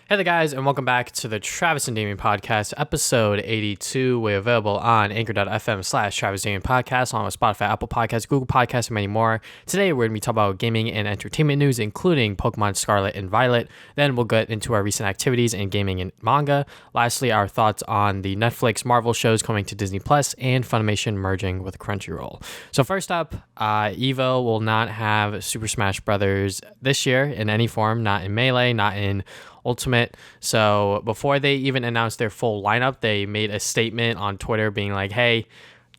Hey there, guys, and welcome back to the Travis and Damian podcast, episode 82. We're available on anchor.fm/Travis Damian podcast, along with Spotify, Apple Podcasts, Google Podcasts, and many more. Today, we're going to be talking about gaming and entertainment news, including Pokemon Scarlet and Violet. Then we'll get into our recent activities in gaming and manga. Lastly, our thoughts on the Netflix Marvel shows coming to Disney Plus and Funimation merging with Crunchyroll. So first up, Evo will not have Super Smash Bros. This year in any form, not in Melee, not in Ultimate. So before they even announced their full lineup, they made a statement on Twitter being like, hey,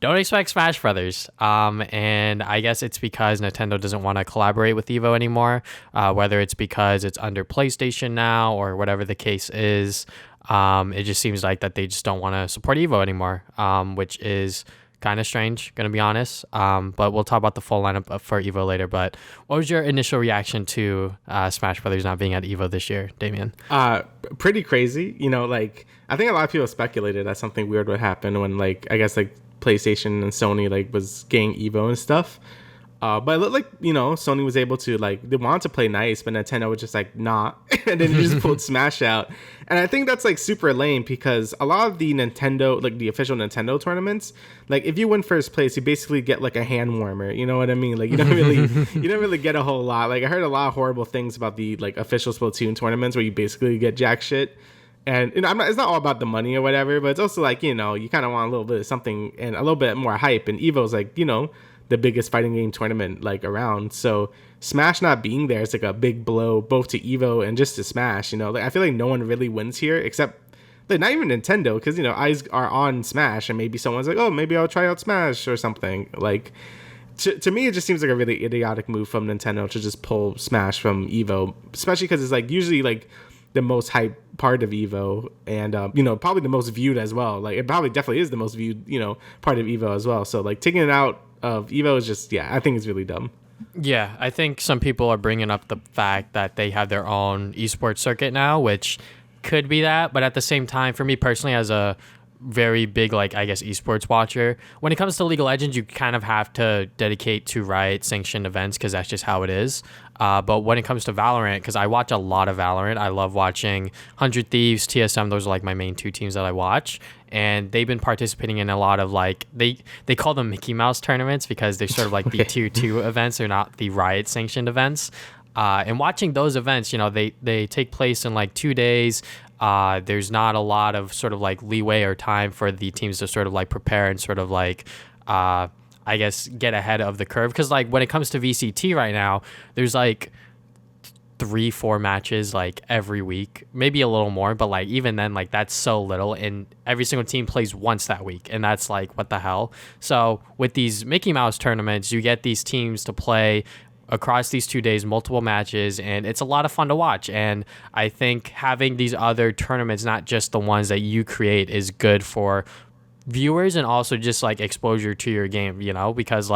don't expect Smash Brothers. And I guess it's because Nintendo doesn't want to collaborate with Evo anymore, whether it's because it's under PlayStation now or whatever the case is. It just seems like that they just don't want to support Evo anymore, which is kind of strange, gonna be honest. But we'll talk about the full lineup for Evo later. But what was your initial reaction to Smash Brothers not being at Evo this year, Damian? Pretty crazy. I think a lot of people speculated that something weird would happen when, PlayStation and Sony was getting Evo and stuff. But it looked like, Sony was able to, they wanted to play nice, but Nintendo was just nah. And then they just pulled Smash out. And I think that's, super lame because a lot of the Nintendo, the official Nintendo tournaments, if you win first place, you basically get, a hand warmer. You know what I mean? You don't really get a whole lot. I heard a lot of horrible things about the, official Splatoon tournaments where you basically get jack shit. And it's not all about the money or whatever, but it's also, you kind of want a little bit of something and a little bit more hype. And Evo's, the biggest fighting game tournament around. So Smash not being there is a big blow both to Evo and just to Smash. I feel like no one really wins here except not even Nintendo, because eyes are on Smash and maybe someone's like, oh, maybe I'll try out Smash or something. To me, it just seems like a really idiotic move from Nintendo to just pull Smash from Evo, especially because it's usually the most hype part of Evo and probably the most viewed as well. It probably definitely is the most viewed part of Evo as well. So taking it out of Evo is just, I think it's really dumb. Yeah, I think some people are bringing up the fact that they have their own esports circuit now, which could be that. But at the same time, for me personally, as a very big, esports watcher, when it comes to League of Legends, you kind of have to dedicate to Riot sanctioned events because that's just how it is. But when it comes to Valorant, because I watch a lot of Valorant, I love watching 100 Thieves, TSM. Those are my main two teams that I watch. And they've been participating in a lot of they call them Mickey Mouse tournaments because they're sort of the tier 2 events. They're not the Riot sanctioned events. And watching those events, they take place in 2 days. There's not a lot of sort of leeway or time for the teams to sort of prepare and sort of I guess get ahead of the curve. Because when it comes to VCT right now, there's 3-4 matches every week, maybe a little more, but even then that's so little, and every single team plays once that week, and that's what the hell. So with these Mickey Mouse tournaments, you get these teams to play across these 2 days, multiple matches, and it's a lot of fun to watch. And I think having these other tournaments, not just the ones that you create, is good for viewers and also just exposure to your game, because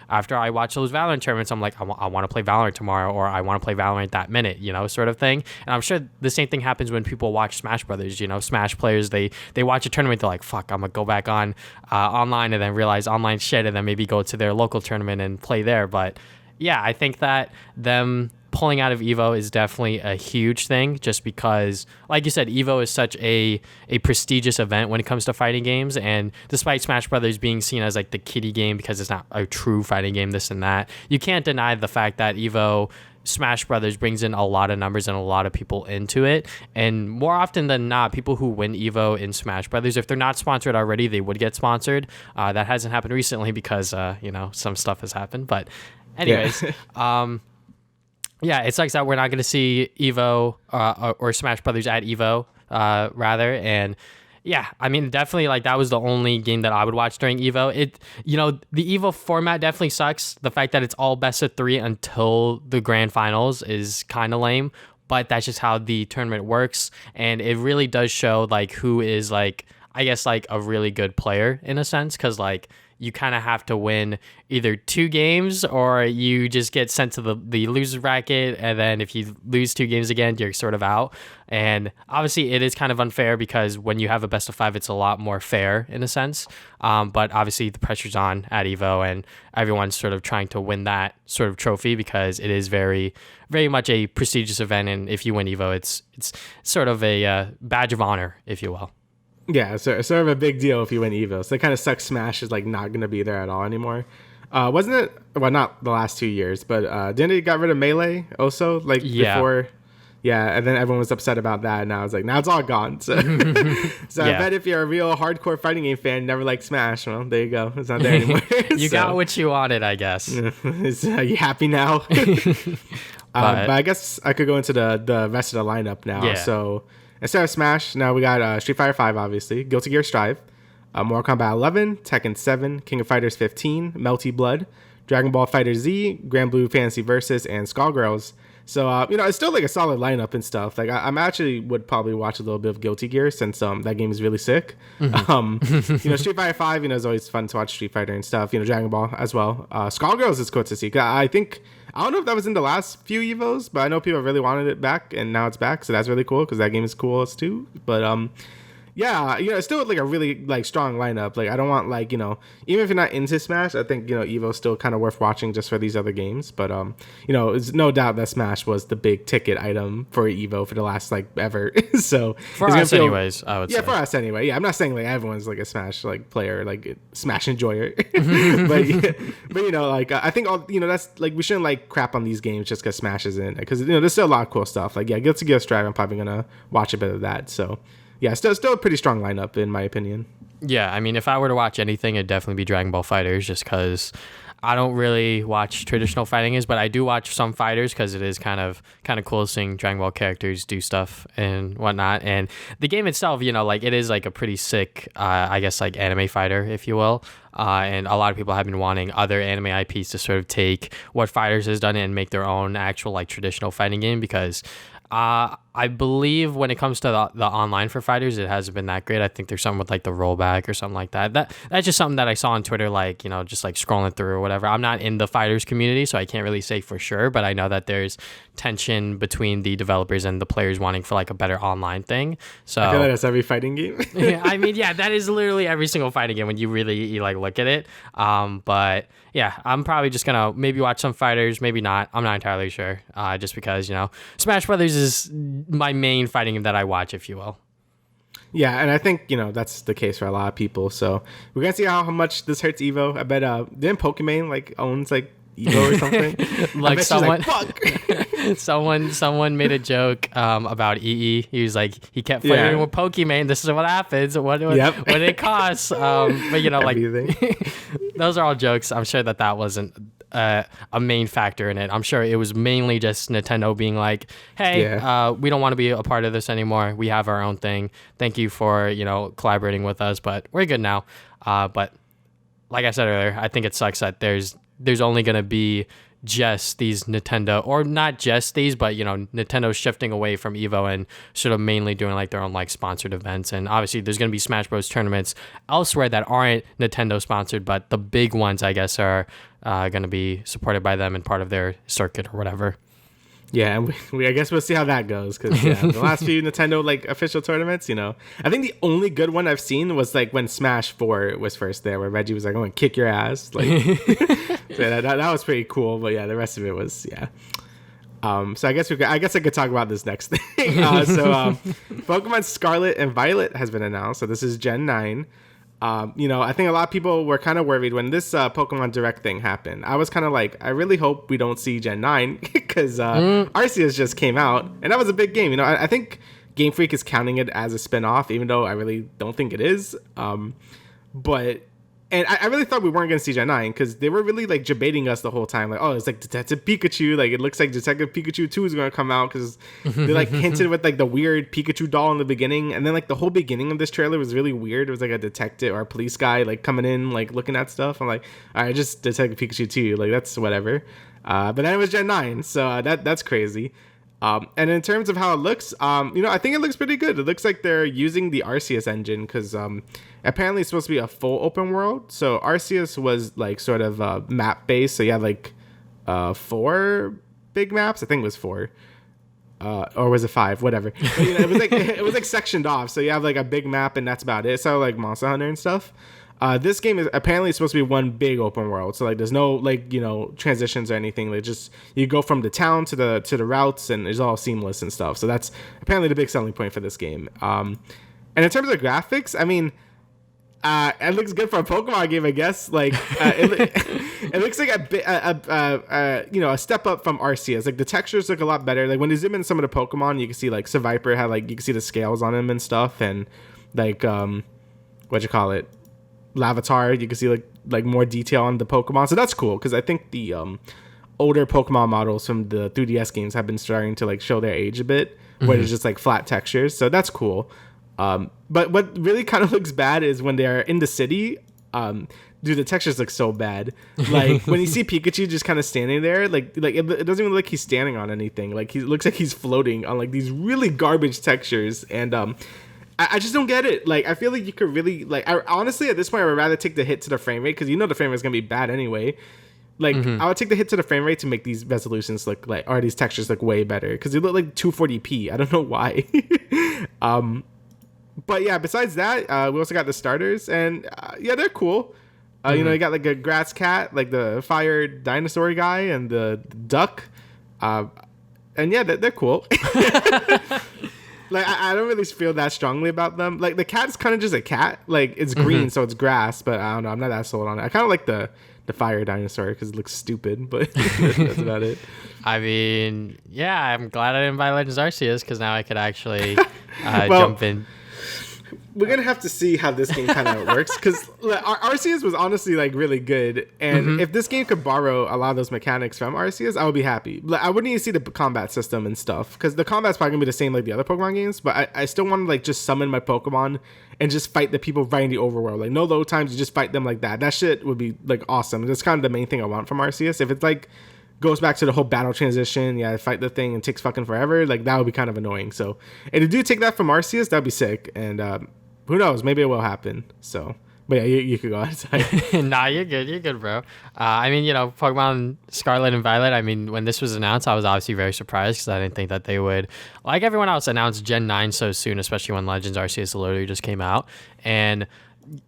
after I watch those Valorant tournaments, I'm I want to play Valorant tomorrow, or I want to play Valorant that minute, sort of thing. And I'm sure the same thing happens when people watch Smash Brothers. Smash players, they watch a tournament, they're fuck, I'm gonna go back on online, and then realize online shit, and then maybe go to their local tournament and play there. But yeah, I think that them pulling out of Evo is definitely a huge thing, just because, like you said, Evo is such a prestigious event when it comes to fighting games. And despite Smash Brothers being seen as the kiddie game because it's not a true fighting game, this and that, you can't deny the fact that Evo Smash Brothers brings in a lot of numbers and a lot of people into it. And more often than not, people who win Evo in Smash Brothers, if they're not sponsored already, they would get sponsored. That hasn't happened recently because some stuff has happened. But anyways, yeah, it sucks that we're not going to see Evo or Smash Brothers at Evo, rather. And yeah, I mean, definitely that was the only game that I would watch during Evo. The Evo format definitely sucks. The fact that it's all best of 3 until the grand finals is kind of lame, but that's just how the tournament works. And it really does show who is I guess a really good player in a sense, because you kind of have to win either 2 games or you just get sent to the loser bracket. And then if you lose 2 games again, you're sort of out. And obviously it is kind of unfair because when you have a best of 5, it's a lot more fair in a sense. But obviously the pressure's on at Evo and everyone's sort of trying to win that sort of trophy because it is very, very much a prestigious event. And if you win Evo, it's sort of a badge of honor, if you will. Yeah, so sort of a big deal if you win Evo. So it kind of sucks Smash is like not going to be there at all anymore. Wasn't it? Well, not the last 2 years, but didn't it get rid of Melee also? Like before? Yeah, and then everyone was upset about that. And now it's like, now it's all gone. So, so I bet if you're a real hardcore fighting game fan, never liked Smash, well, there you go. It's not there anymore. You got what you wanted, I guess. Are you happy now? But I guess I could go into the rest of the lineup now. Yeah. So instead of Smash, now we got Street Fighter 5, obviously, Guilty Gear Strive, Mortal Kombat 11, Tekken 7, King of Fighters 15, Melty Blood, Dragon Ball Fighter Z, Grand Blue Fantasy Versus, and Skullgirls. So, it's still like a solid lineup and stuff. Like I'm actually would probably watch a little bit of Guilty Gear since that game is really sick. Mm-hmm. Street Fighter 5, is always fun to watch Street Fighter and stuff. Dragon Ball as well. Skullgirls is cool to see. I don't know if that was in the last few Evos, but I know people really wanted it back and now it's back. So that's really cool because that game is cool too. But, yeah, it's still like a really like strong lineup. Like I don't want like, even if you're not into Smash, I think, Evo's still kind of worth watching just for these other games. But, it's no doubt that Smash was the big ticket item for Evo for the last like ever. So for us anyways, I would say. Yeah, for us anyway. Yeah, I'm not saying like everyone's like a Smash like player, like Smash enjoyer. but like I think all, that's like we shouldn't like crap on these games just because Smash is in it. Because, there's still a lot of cool stuff. Like, yeah, Guilty Gear Strive, I'm probably going to watch a bit of that. So. Yeah, still a pretty strong lineup in my opinion. Yeah, I mean, if I were to watch anything, it'd definitely be Dragon Ball Fighters, just because I don't really watch traditional fighting games, but I do watch some fighters because it is kind of cool seeing Dragon Ball characters do stuff and whatnot. And the game itself, like it is like a pretty sick, I guess like anime fighter, if you will. And a lot of people have been wanting other anime IPs to sort of take what Fighters has done and make their own actual like traditional fighting game because. I believe when it comes to the online for fighters, it hasn't been that great. I think there's something with like the rollback or something like that. That's just something that I saw on Twitter, like, just like scrolling through or whatever. I'm not in the fighters community, so I can't really say for sure, but I know that there's tension between the developers and the players wanting for like a better online thing. So I feel like that's every fighting game. I mean, yeah, that is literally every single fighting game when you really like look at it. But yeah, I'm probably just gonna maybe watch some fighters, maybe not. I'm not entirely sure. Just because, Smash Brothers is my main fighting game that I watch, if you will. Yeah, and I think, that's the case for a lot of people. So we're gonna see how much this hurts Evo. I bet didn't Pokemon like owns like Evo or something? Like someone fuck. someone made a joke about EE. He was like, he kept fighting with Pokemon. This is what happens. What it costs. But like those are all jokes. I'm sure that wasn't a main factor in it. I'm sure it was mainly just Nintendo being like, hey, we don't want to be a part of this anymore. We have our own thing. Thank you for, collaborating with us, but we're good now. But like I said earlier, I think it sucks that there's only going to be just these Nintendo, or not just these, but Nintendo's shifting away from Evo and sort of mainly doing like their own like sponsored events. And obviously there's going to be Smash Bros tournaments elsewhere that aren't Nintendo sponsored, but the big ones I guess are going to be supported by them and part of their circuit or whatever. Yeah, and we I guess we'll see how that goes because the last few Nintendo like official tournaments, I think the only good one I've seen was like when Smash 4 was first there, where Reggie was like, "I'm gonna kick your ass." Like, so that was pretty cool. But yeah, the rest of it was So I guess I could talk about this next thing. Pokemon Scarlet and Violet has been announced. So this is Gen 9. I think a lot of people were kind of worried when this Pokemon Direct thing happened. I was kind of like, I really hope we don't see Gen 9 because Arceus just came out, and that was a big game. I think Game Freak is counting it as a spin-off, even though I really don't think it is. And I really thought we weren't going to see Gen 9 because they were really like debating us the whole time. Like, oh, it's like Detective Pikachu. Like, it looks like Detective Pikachu 2 is going to come out because they like hinted with like the weird Pikachu doll in the beginning. And then like the whole beginning of this trailer was really weird. It was like a detective or a police guy like coming in, like looking at stuff. I'm like, all right, just Detective Pikachu 2. Like, that's whatever. But then it was Gen 9. So that's crazy. And in terms of how it looks, I think it looks pretty good. It looks like they're using the Arceus engine because apparently it's supposed to be a full open world. So Arceus was like sort of map based. So you had like 4 big maps. I think it was 4. Or was it 5? Whatever. But, it was like sectioned off. So you have like a big map and that's about it. So like Monster Hunter and stuff. This game is apparently supposed to be one big open world. So like there's no transitions or anything. Like just you go from the town to the routes and it's all seamless and stuff. So that's apparently the big selling point for this game. And in terms of graphics, I mean, it looks good for a Pokemon game, I guess. Like it looks like a step up from Arceus. Like the textures look a lot better. Like when you zoom in some of the Pokemon, you can see like Seviper had like you can see the scales on him and stuff, and like Lavatar, you can see like more detail on the Pokemon. So that's cool because I think the older Pokemon models from the 3DS games have been starting to like show their age a bit, where it's just like flat textures. So that's cool. But what really kind of looks bad is when they're in the city. Dude, the textures look so bad. Like when you see Pikachu just kind of standing there, like it doesn't even look like he's standing on anything. Like he looks like he's floating on like these really garbage textures, and I just don't get it. Like I feel like you could really honestly at this point I would rather take the hit to the frame rate because the frame rate is gonna be bad anyway. Like I would take the hit to the frame rate to make these resolutions look like, or these textures look way better because they look like 240p. I don't know why. But yeah, besides that, we also got the starters, and they're cool. You got like a grass cat, like the fire dinosaur guy, and the duck. And yeah, they're cool. Like I don't really feel that strongly about them. Like the cat's kind of just a cat. Like it's green, so it's grass. But I don't know. I'm not that sold on it. I kind of like the fire dinosaur because it looks stupid. But that's about it. I mean, yeah, I'm glad I didn't buy Legends Arceus because now I could actually jump in. We're gonna have to see how this game kind of works because Arceus was honestly like really good, and if this game could borrow a lot of those mechanics from Arceus, I would be happy. Like, I wouldn't even see the combat system and stuff because the combat's probably gonna be the same like the other Pokemon games, but I still want to like just summon my Pokemon and just fight the people right in the overworld. Like no load times, you just fight them like that. That shit would be like awesome. That's kind of the main thing I want from Arceus. If it's like goes back to the whole battle transition, fight the thing and takes fucking forever, like that would be kind of annoying. So if they do take that from Arceus, that'd be sick. And who knows? Maybe it will happen. So, but yeah, you could go outside. Nah, you're good, bro. I mean, Pokemon Scarlet and Violet. I mean, when this was announced, I was obviously very surprised because I didn't think that they would, like everyone else, announce Gen 9 so soon, especially when Legends Arceus literally just came out. And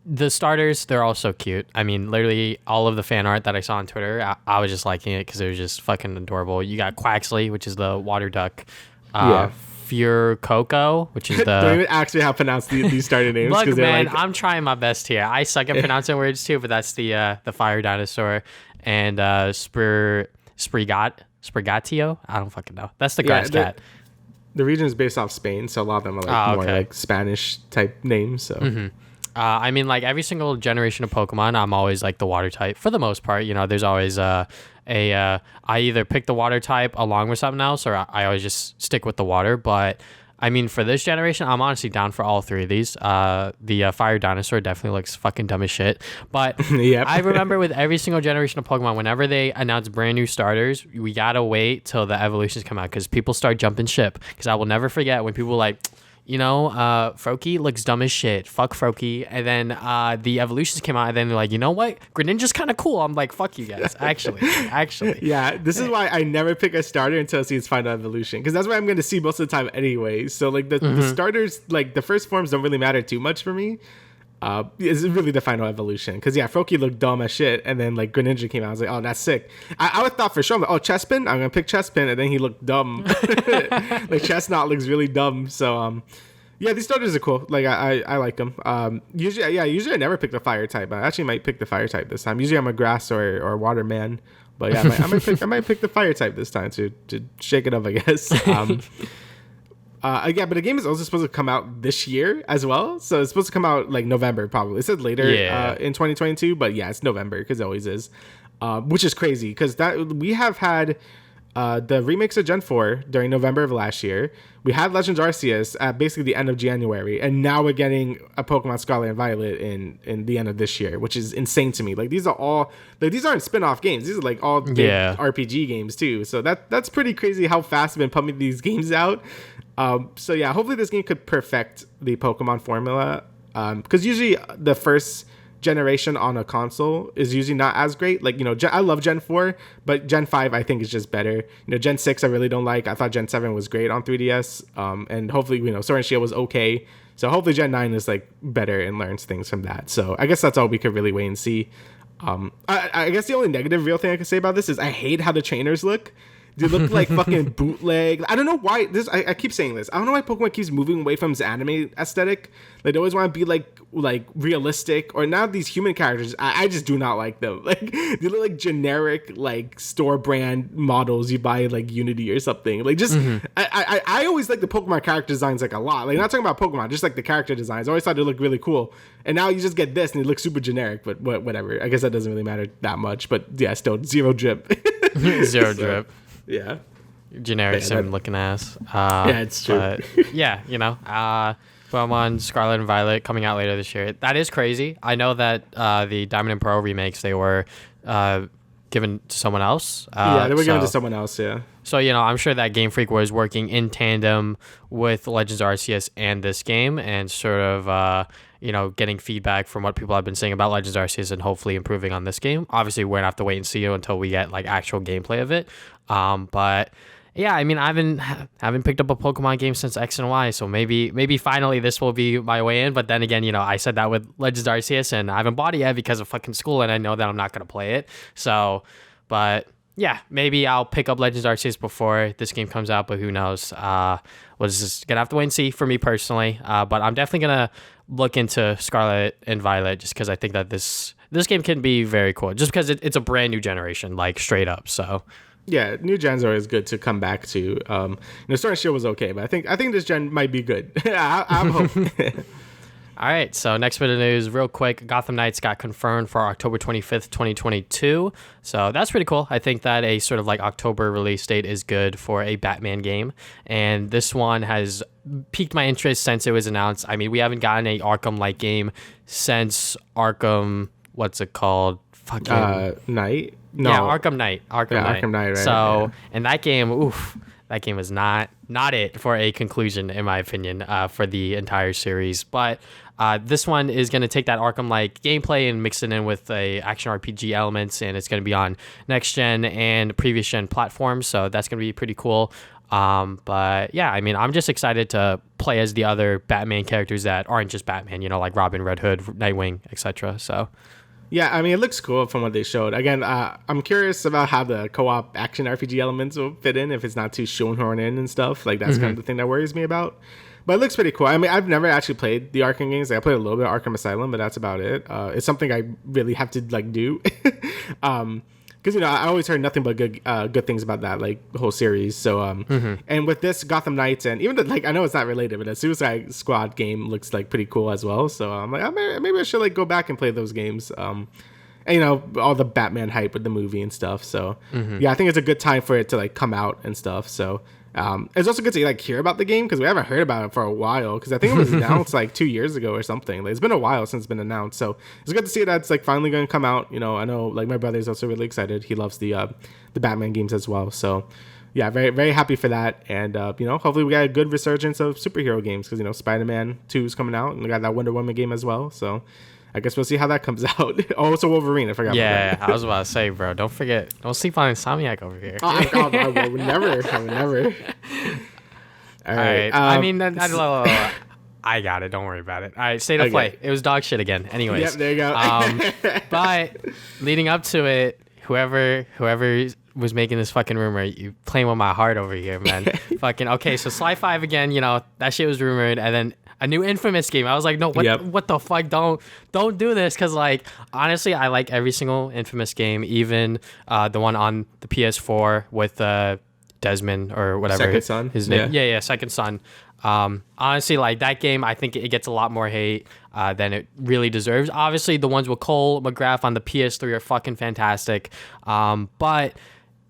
the starters, they're all so cute. I mean, literally all of the fan art that I saw on Twitter, I was just liking it because it was just fucking adorable. You got Quaxley, which is the water duck. Fure Coco, which is the... Don't even ask me how to pronounce these starter names. Look, man, I'm trying my best here. I suck at pronouncing words too, but that's the fire dinosaur. And Sprigatio? I don't fucking know. That's the grass cat. The region is based off Spain, so a lot of them are like more like Spanish type names. So I mean, like every single generation of Pokemon, I'm always like the water type for the most part. There's always I either pick the water type along with something else, or I always just stick with the water. But I mean, for this generation, I'm honestly down for all three of these. The fire dinosaur definitely looks fucking dumb as shit. But I remember with every single generation of Pokemon, whenever they announce brand new starters, we gotta wait till the evolutions come out because people start jumping ship. Because I will never forget when people were like, Froakie looks dumb as shit. Fuck Froakie. And then the evolutions came out, and then they're like, you know what? Greninja's kind of cool. I'm like, fuck you guys. Actually. Yeah, this is why I never pick a starter until I see its final evolution. Because that's what I'm going to see most of the time anyway. So, like, the starters, like, the first forms don't really matter too much for me. It's really the final evolution. Because, Froakie looked dumb as shit. And then, like, Greninja came out. I was like, oh, that's sick. I would thought for sure, I'm like, oh, Chespin? I'm going to pick Chespin. And then he looked dumb. Like, Chestnut looks really dumb. So, these starters are cool. Like, I like them. Usually I never pick the fire type. I actually might pick the fire type this time. Usually I'm a grass or water man. But, yeah, I might pick the fire type this time to shake it up, I guess. But the game is also supposed to come out this year as well. So it's supposed to come out like November probably. It said later in 2022, but yeah, it's November because it always is, which is crazy because that we have had the remakes of Gen 4 during November of last year. We had Legends Arceus at basically the end of January, and now we're getting a Pokemon Scarlet and Violet in the end of this year, which is insane to me. Like these are all like these aren't spin-off games. These are like all big RPG games too. So that's pretty crazy how fast they've been pumping these games out. So yeah, hopefully this game could perfect the Pokemon formula. Because usually the first generation on a console is usually not as great. Like, I love Gen 4, but Gen 5 I think is just better. Gen 6 I really don't like. I thought Gen 7 was great on 3DS. And hopefully, Sword and Shield was okay. So hopefully Gen 9 is like better and learns things from that. So I guess that's all we could really wait and see. I guess the only negative real thing I can say about this is I hate how the trainers look. They look like fucking bootleg. I don't know why this. I keep saying this. I don't know why Pokemon keeps moving away from its anime aesthetic. Like they always want to be like realistic. Or now these human characters, I just do not like them. Like they look like generic like store brand models you buy in like Unity or something. Like just I always like the Pokemon character designs like a lot. Like not talking about Pokemon, just like the character designs. I always thought they looked really cool. And now you just get this and it looks super generic. But whatever. I guess that doesn't really matter that much. But yeah, still zero drip. Zero drip. Yeah. Generic sim looking ass. Yeah, it's true. But yeah, Pokemon Scarlet and Violet coming out later this year. That is crazy. I know that the Diamond and Pearl remakes, they were given to someone else. Yeah, they were given to someone else, yeah. So, I'm sure that Game Freak was working in tandem with Legends Arceus and this game and sort of, getting feedback from what people have been saying about Legends Arceus and hopefully improving on this game. Obviously, we're going to have to wait and see until we get like actual gameplay of it. But yeah, I mean, I haven't picked up a Pokemon game since X and Y, so maybe finally this will be my way in. But then again, I said that with Legends Arceus, and I haven't bought it yet because of fucking school, and I know that I'm not gonna play it. So, but yeah, maybe I'll pick up Legends Arceus before this game comes out, but who knows? We're just gonna have to wait and see for me personally. But I'm definitely gonna look into Scarlet and Violet just because I think that this game can be very cool, just because it's a brand new generation, like straight up. So. Yeah, new gens are always good to come back to. Sword and Shield was okay, but I think this gen might be good. I'm hoping. All right, so next bit of news, real quick. Gotham Knights got confirmed for October 25th, 2022. So that's pretty cool. I think that a sort of like October release date is good for a Batman game. And this one has piqued my interest since it was announced. I mean, we haven't gotten a Arkham-like game since Arkham, what's it called? Knight? No. Yeah, Arkham Knight. Arkham Knight, right? So, and that game, that game was not it for a conclusion, in my opinion, for the entire series. But this one is going to take that Arkham-like gameplay and mix it in with a action RPG elements, and it's going to be on next-gen and previous-gen platforms, so that's going to be pretty cool. But yeah, I mean, I'm just excited to play as the other Batman characters that aren't just Batman, like Robin, Red Hood, Nightwing, etc. So... Yeah, I mean, it looks cool from what they showed. Again, I'm curious about how the co-op action RPG elements will fit in, if it's not too shoehorned in and stuff. Like, that's kind of the thing that worries me about. But it looks pretty cool. I mean, I've never actually played the Arkham games. Like, I played a little bit of Arkham Asylum, but that's about it. It's something I really have to, like, do. Because, I always heard nothing but good things about that, like, the whole series. So, and with this Gotham Knights, and even, I know it's not related, but the Suicide Squad game looks, like, pretty cool as well. So, I'm like, maybe I should, like, go back and play those games. And, all the Batman hype with the movie and stuff. So, yeah, I think it's a good time for it to, like, come out and stuff. So, it's also good to, like, hear about the game, because we haven't heard about it for a while, because I think it was announced, like, 2 years ago or something. Like, it's been a while since it's been announced. So, it's good to see that it's, like, finally going to come out. I know, like, my brother's also really excited. He loves the Batman games as well. So, yeah, very, very happy for that. And, hopefully we got a good resurgence of superhero games, because, Spider-Man 2 is coming out, and we got that Wonder Woman game as well. So, I guess we'll see how that comes out. Also Wolverine, I forgot about that. Yeah, I was about to say, bro, don't sleep on Insomniac over here. I would never. All right. I mean, I got it. Don't worry about it. All right, State of Play. It was dog shit again. Anyways. Yep, there you go. But leading up to it, whoever was making this fucking rumor, you playing with my heart over here, man. Fucking okay. So Sly 5 again. That shit was rumored, and then a new Infamous game. I was like, no, what the fuck? Don't do this, because like honestly, I like every single Infamous game, even the one on the PS4 with Desmond or whatever Second Son. His name. Yeah, Second Son. Honestly, like that game, I think it gets a lot more hate than it really deserves. Obviously, the ones with Cole McGrath on the PS3 are fucking fantastic, but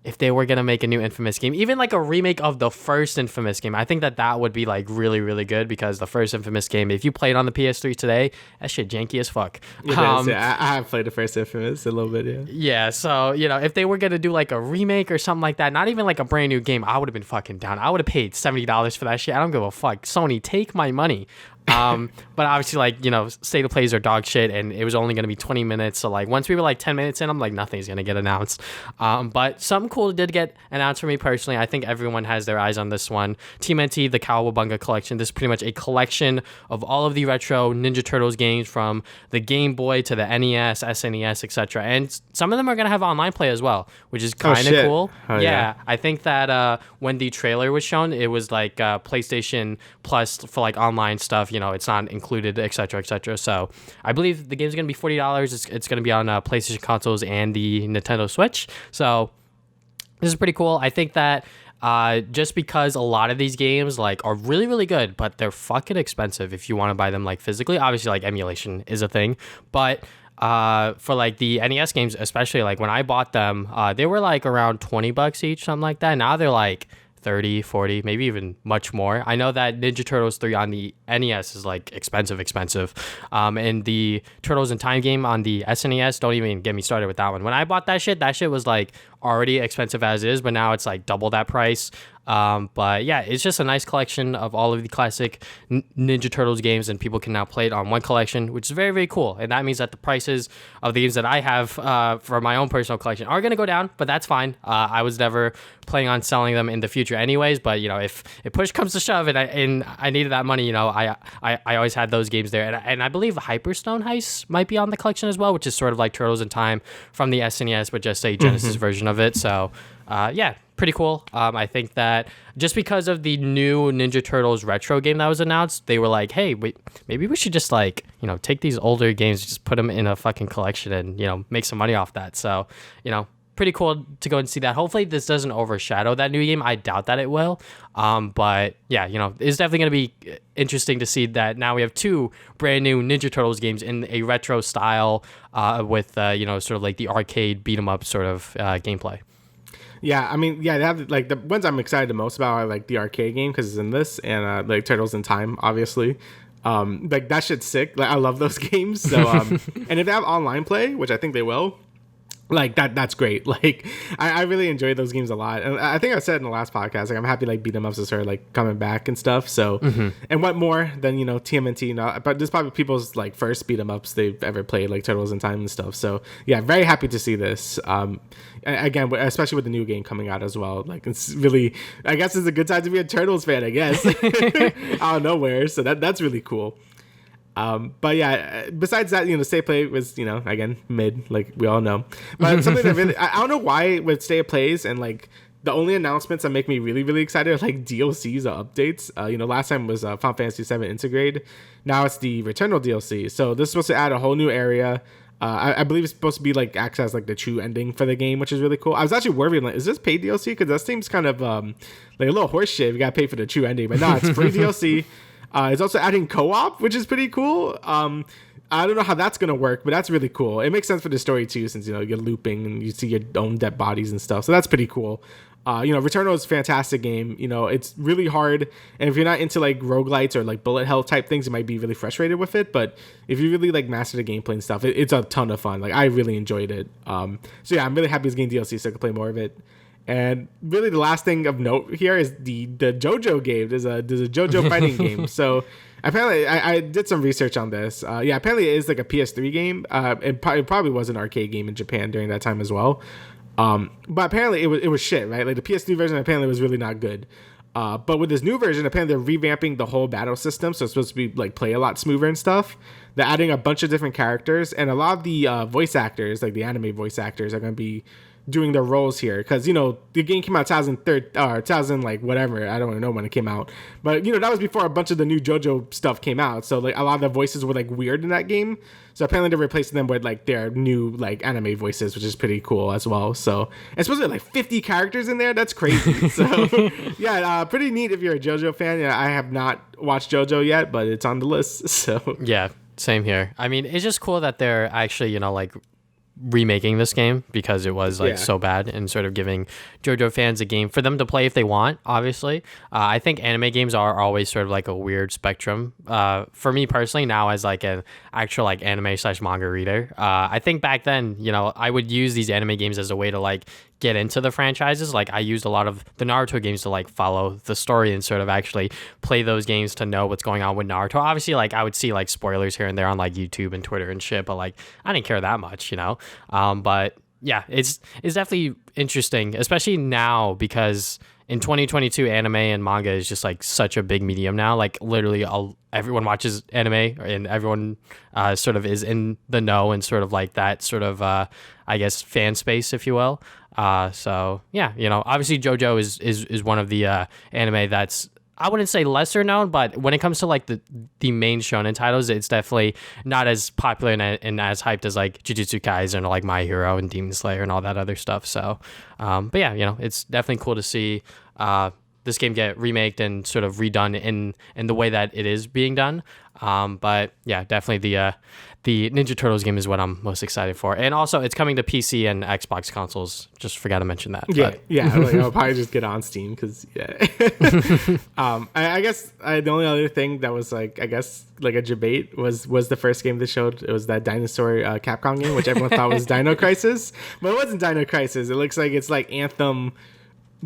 if they were gonna make a new Infamous game, even like a remake of the first Infamous game, I think that would be like really, really good, because the first Infamous game, if you play it on the PS3 today, that shit janky as fuck. It is, yeah. I have played the first Infamous a little bit, yeah. Yeah, so if they were gonna do like a remake or something like that, not even like a brand new game, I would have been fucking down. I would have paid $70 for that shit. I don't give a fuck. Sony, take my money. But obviously, like, state of plays are dog shit, and it was only going to be 20 minutes. So like once we were like 10 minutes in, I'm like, nothing's going to get announced. But something cool did get announced for me personally. I think everyone has their eyes on this one. TMNT, the Cowabunga collection. This is pretty much a collection of all of the retro Ninja Turtles games from the Game Boy to the NES, SNES, etc. And some of them are going to have online play as well, which is kind of cool. Oh, yeah, I think that when the trailer was shown, it was like PlayStation Plus for like online stuff. It's not included, etc., etc. So I believe the game's going to be $40. It's going to be on PlayStation consoles and the Nintendo Switch. So this is pretty cool. I think that just because a lot of these games like are really, really good, but they're fucking expensive if you want to buy them like physically. Obviously, like emulation is a thing, but for like the NES games, especially like when I bought them, they were like around $20 each, something like that. Now they're like 30, 40, maybe even much more. I know that Ninja Turtles 3 on the NES is like expensive. And the Turtles in Time game on the SNES, don't even get me started with that one. When I bought that shit was like already expensive as is, but now it's like double that price. But yeah, it's just a nice collection of all of the classic Ninja Turtles games, and people can now play it on one collection, which is very, very cool. And that means that the prices of the games that I have for my own personal collection are going to go down, but that's fine. I was never planning on selling them in the future anyways, but if push comes to shove and I needed that money, I always had those games there. And I believe Hyperstone Heist might be on the collection as well, which is sort of like Turtles in Time from the SNES, but just a Genesis version of it. So yeah, pretty cool. I think that just because of the new Ninja Turtles retro game that was announced, they were like, hey, maybe we should just like, take these older games, just put them in a fucking collection and, make some money off that. So, pretty cool to go and see that. Hopefully this doesn't overshadow that new game. I doubt that it will. But yeah, it's definitely going to be interesting to see that now we have two brand new Ninja Turtles games in a retro style with, sort of like the arcade beat 'em up sort of gameplay. Yeah, I mean, yeah, they have like the ones I'm excited the most about are like the arcade game because it's in this, and like Turtles in Time, obviously. Like that shit's sick. Like I love those games. So and if they have online play, which I think they will, like that's great. Like I really enjoy those games a lot, and I think I said in the last podcast, like I'm happy like beat 'em ups are like coming back and stuff. So and what more than TMNT? But this is probably people's like first beat 'em ups they've ever played, like Turtles in Time and stuff. So yeah, very happy to see this. Again, especially with the new game coming out as well. Like it's really, I guess it's a good time to be a Turtles fan. I guess out of nowhere. So that's really cool. But yeah, besides that, Stay Play was, again, mid, like we all know. But something that really, I don't know why with Stay Plays and like the only announcements that make me really, really excited are like DLCs or updates. Last time was Final Fantasy VII Integrate. Now it's the Returnal DLC. So this is supposed to add a whole new area. I believe it's supposed to be like access like the true ending for the game, which is really cool. I was actually worried, like, is this paid DLC? Because that seems kind of like a little horse shit. You got to pay for the true ending, but no, it's free DLC. It's also adding co-op, which is pretty cool. I don't know how that's going to work, but that's really cool. It makes sense for the story too, since, you're looping and you see your own dead bodies and stuff. So that's pretty cool. Returnal is a fantastic game. It's really hard. And if you're not into like roguelites or like bullet hell type things, you might be really frustrated with it. But if you really like master the gameplay and stuff, it's a ton of fun. Like I really enjoyed it. So yeah, I'm really happy it's getting DLC so I can play more of it. And really, the last thing of note here is the JoJo game. There's a JoJo fighting game. So apparently, I did some research on this. Apparently it is like a PS3 game. It probably was an arcade game in Japan during that time as well. But apparently it was shit, right? Like the PS3 version apparently was really not good. But with this new version, apparently they're revamping the whole battle system, so it's supposed to be like play a lot smoother and stuff. They're adding a bunch of different characters, and a lot of the voice actors, like the anime voice actors, are going to be doing their roles here, because the game came out 2000 like whatever, I don't even know when it came out, but that was before a bunch of the new JoJo stuff came out, so like a lot of the voices were like weird in that game, so apparently they're replacing them with like their new like anime voices, which is pretty cool as well. So it's supposed to be like 50 characters in there. That's crazy. So yeah, pretty neat if you're a JoJo fan. I have not watched JoJo yet, but it's on the list. So yeah, same here. I mean, it's just cool that they're actually like remaking this game because it was like so bad, and sort of giving JoJo fans a game for them to play if they want. Obviously, I think anime games are always sort of like a weird spectrum. For me personally, now as like an actual like anime / manga reader, I think back then, you know, I would use these anime games as a way to like get into the franchises. Like I used a lot of the Naruto games to like follow the story and sort of actually play those games to know what's going on with Naruto. Obviously, like I would see like spoilers here and there on like YouTube and Twitter and shit, but like I didn't care that much, you know. But yeah, it's definitely interesting, especially now because in 2022 anime and manga is just like such a big medium now. Like literally everyone watches anime, and everyone sort of is in the know and sort of like that sort of I guess fan space, if you will. So yeah, you know, obviously JoJo is one of the anime that's, I wouldn't say lesser known, but when it comes to like the main shonen titles, it's definitely not as popular and as hyped as like Jujutsu Kaisen or like My Hero and Demon Slayer and all that other stuff. So, but yeah, you know, it's definitely cool to see this game get remaked and sort of redone in the way that it is being done. But yeah, definitely the Ninja Turtles game is what I'm most excited for, and also it's coming to PC and Xbox consoles. Just forgot to mention that. Yeah, but. yeah. Like, I'll probably just get on Steam because yeah. I guess the only other thing that was like, I guess like a debate was the first game they showed. It was that dinosaur Capcom game, which everyone thought was Dino Crisis, but it wasn't Dino Crisis. It looks like it's like Anthem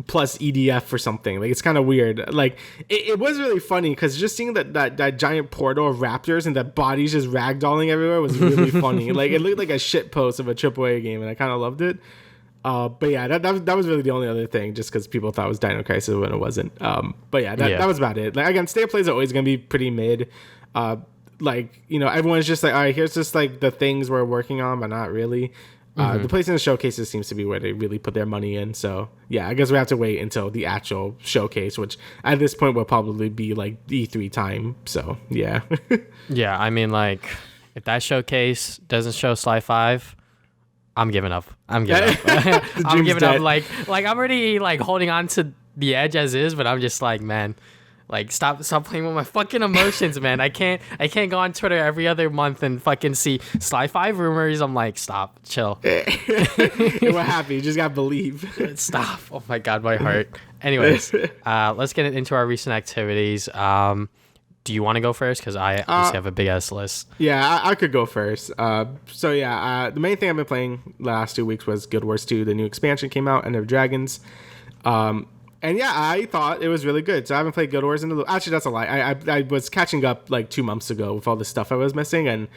plus EDF or something. Like it's kind of weird. Like it was really funny because just seeing that giant portal of raptors and that bodies just ragdolling everywhere was really funny. Like it looked like a shit post of a AAA game, and I kind of loved it. But yeah, that was really the only other thing, just because people thought it was Dino Crisis when it wasn't. But yeah, that was about it. Like again, state of plays are always gonna be pretty mid. Like, you know, everyone's just like, all right, here's just like the things we're working on, but not really. The PlayStation showcases seems to be where they really put their money in. So yeah, I guess we have to wait until the actual showcase, which at this point will probably be like E3 time. So yeah. Yeah, I mean, like if that showcase doesn't show Sly 5, I'm giving up. I'm giving up. I'm giving up. Like I'm already like holding on to the edge as is, but I'm just like, man, like stop playing with my fucking emotions, man. I can't go on Twitter every other month and fucking see Sly 5 rumors. I'm like, stop, chill. We're happy. You just gotta believe. Stop. Oh my god, my heart. Anyways, let's get into our recent activities. Do you want to go first? Because I obviously have a big ass list. Yeah, I could go first. So yeah, the main thing I've been playing the last 2 weeks was Guild Wars 2. The new expansion came out, End of Dragons. And yeah, I thought it was really good. So I haven't played Guild Wars in a little. Actually, that's a lie. I was catching up like 2 months ago with all the stuff I was missing, and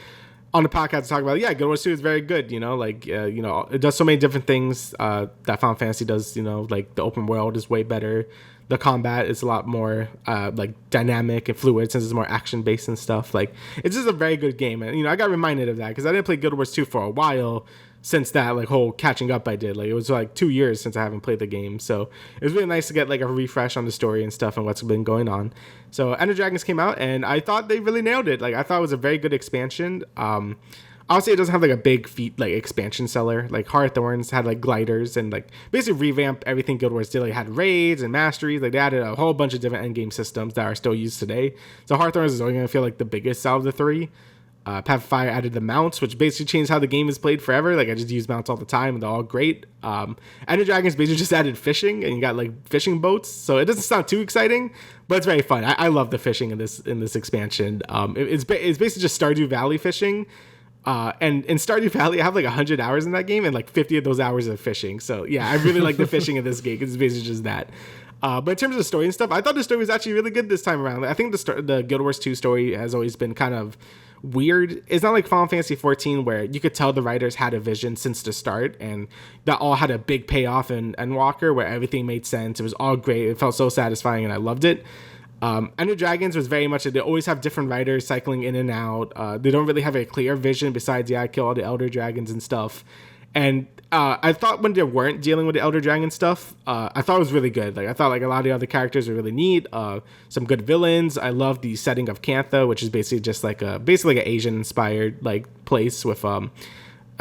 on the podcast to talk about, yeah, Guild Wars 2 is very good. You know, like you know, it does so many different things that Final Fantasy does. You know, like the open world is way better. The combat is a lot more like dynamic and fluid since it's more action based and stuff. Like it's just a very good game, and you know, I got reminded of that because I didn't play Guild Wars 2 for a while. Since that like whole catching up I did, like it was like 2 years since I haven't played the game, so it was really nice to get like a refresh on the story and stuff and what's been going on. So End of Dragons came out, and I thought they really nailed it. Like I thought it was a very good expansion. Obviously it doesn't have like a big feat like expansion seller. Like Heart of Thorns had like gliders and like basically revamped everything Guild Wars did. Like had raids and masteries. Like they added a whole bunch of different end game systems that are still used today. So Heart of Thorns is only gonna feel like the biggest out of the three. Path of Fire added the mounts, which basically changed how the game is played forever. Like I just use mounts all the time, and they're all great. End of Dragons basically just added fishing, and you got like fishing boats. So it doesn't sound too exciting, but it's very fun. I love the fishing in this expansion. It's basically just Stardew Valley fishing. And in Stardew Valley, I have like 100 hours in that game, and like 50 of those hours are fishing. So yeah, I really like the fishing in this game. It's basically just that. But in terms of the story and stuff, I thought the story was actually really good this time around. Like, I think the Guild Wars 2 story has always been kind of weird. It's not like Final Fantasy 14 where you could tell the writers had a vision since the start, and that all had a big payoff in Endwalker where everything made sense. It was all great. It felt so satisfying, and I loved it. End of Dragons was very much, they always have different writers cycling in and out. They don't really have a clear vision besides, yeah, kill all the Elder Dragons and stuff. And I thought when they weren't dealing with the Elder Dragon stuff, I thought it was really good. Like I thought like a lot of the other characters were really neat. Some good villains. I love the setting of Cantha, which is basically just like an Asian inspired like place with I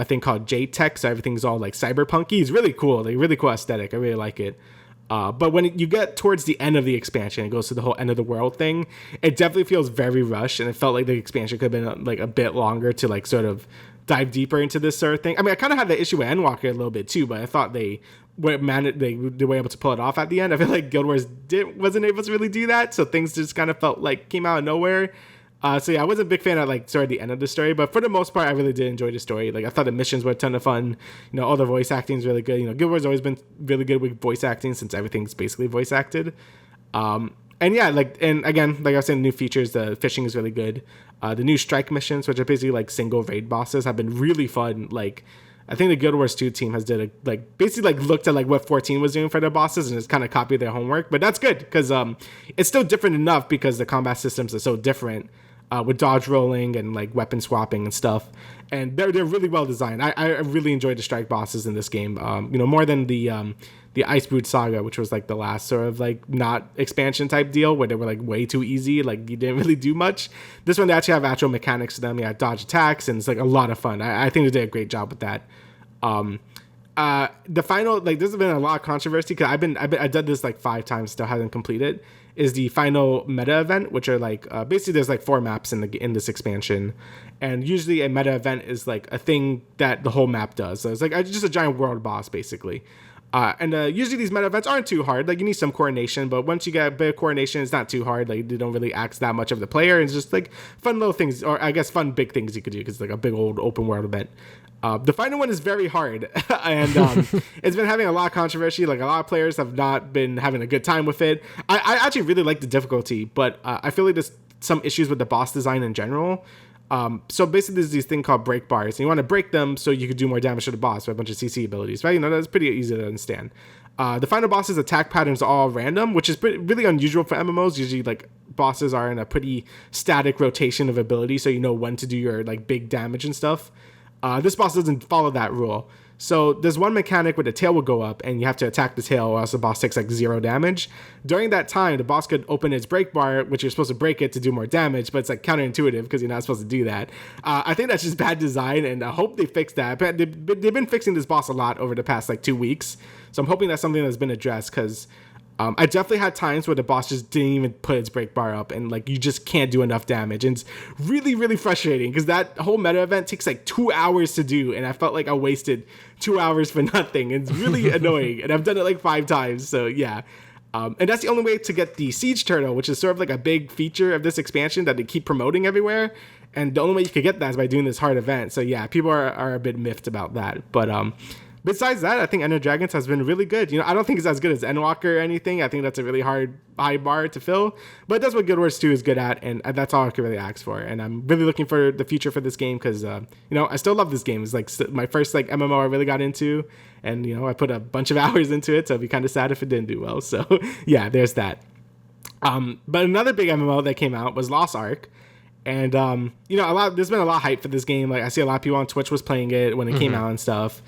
think called J-Tech. So everything's all like cyberpunky. It's really cool. Like really cool aesthetic. I really like it. But when you get towards the end of the expansion, it goes to the whole end of the world thing. It definitely feels very rushed, and it felt like the expansion could have been like a bit longer to like sort of dive deeper into this sort of thing. I mean, I kind of had the issue with Endwalker a little bit too, but I thought they were able to pull it off at the end. I feel like Guild Wars wasn't able to really do that, so things just kind of felt like came out of nowhere. So yeah, I wasn't a big fan of like sort of the end of the story, but for the most part, I really did enjoy the story. Like I thought the missions were a ton of fun. You know, all the voice acting is really good. You know, Guild Wars has always been really good with voice acting since everything's basically voice acted. And yeah, like, and again, like I was saying, the new features, the fishing is really good. The new strike missions, which are basically like single raid bosses, have been really fun. Like, I think the Guild Wars 2 team has basically looked at like what 14 was doing for their bosses and just kind of copied their homework. But that's good because it's still different enough because the combat systems are so different. With dodge rolling and like weapon swapping and stuff, and they're really well designed. I really enjoyed the strike bosses in this game. You know, more than the Icebrood Saga, which was like the last sort of like not expansion type deal where they were like way too easy. Like you didn't really do much. This one they actually have actual mechanics to them. You have dodge attacks and it's like a lot of fun. I think they did a great job with that. The final, like, there's been a lot of controversy because I did this like 5 times, still haven't completed. Is the final meta event, which are like basically there's like 4 maps in this expansion, and usually a meta event is like a thing that the whole map does. So it's like just a giant world boss basically. And usually these meta events aren't too hard. Like you need some coordination, but once you get a bit of coordination, it's not too hard. Like they don't really ask that much of the player. It's just like fun little things, or I guess fun big things you could do because it's like a big old open world event. The final one is very hard, and it's been having a lot of controversy. Like a lot of players have not been having a good time with it. I actually really like the difficulty, but I feel like there's some issues with the boss design in general. So basically there's these thing called break bars, and you want to break them so you could do more damage to the boss with a bunch of CC abilities, right? You know, that's pretty easy to understand. The final boss's attack patterns are all random, which is really unusual for MMOs. Usually like bosses are in a pretty static rotation of ability, so you know when to do your like big damage and stuff. This boss doesn't follow that rule. So there's one mechanic where the tail will go up and you have to attack the tail or else the boss takes like 0 damage. During that time, the boss could open its break bar, which you're supposed to break it to do more damage, but it's like counterintuitive because you're not supposed to do that. I think that's just bad design, and I hope they fix that. But they've been fixing this boss a lot over the past like 2 weeks. So I'm hoping that's something that's been addressed because I definitely had times where the boss just didn't even put its break bar up and like you just can't do enough damage. And it's really, really frustrating because that whole meta event takes like 2 hours to do. And I felt like I wasted 2 hours for nothing. It's really annoying. And I've done it like 5 times. So yeah. And that's the only way to get the Siege Turtle, which is sort of like a big feature of this expansion that they keep promoting everywhere. And the only way you could get that is by doing this hard event. So yeah, people are a bit miffed about that. But besides that, I think Ender Dragons has been really good. You know, I don't think it's as good as Endwalker or anything. I think that's a really high bar to fill. But that's what Guild Wars 2 is good at, and that's all I can really ask for. And I'm really looking for the future for this game because, you know, I still love this game. It's like my first like MMO I really got into, and you know, I put a bunch of hours into it, so it'd be kind of sad if it didn't do well. So yeah, there's that. But another big MMO that came out was Lost Ark. And you know, there's been a lot of hype for this game. Like I see a lot of people on Twitch was playing it when it came out and stuff.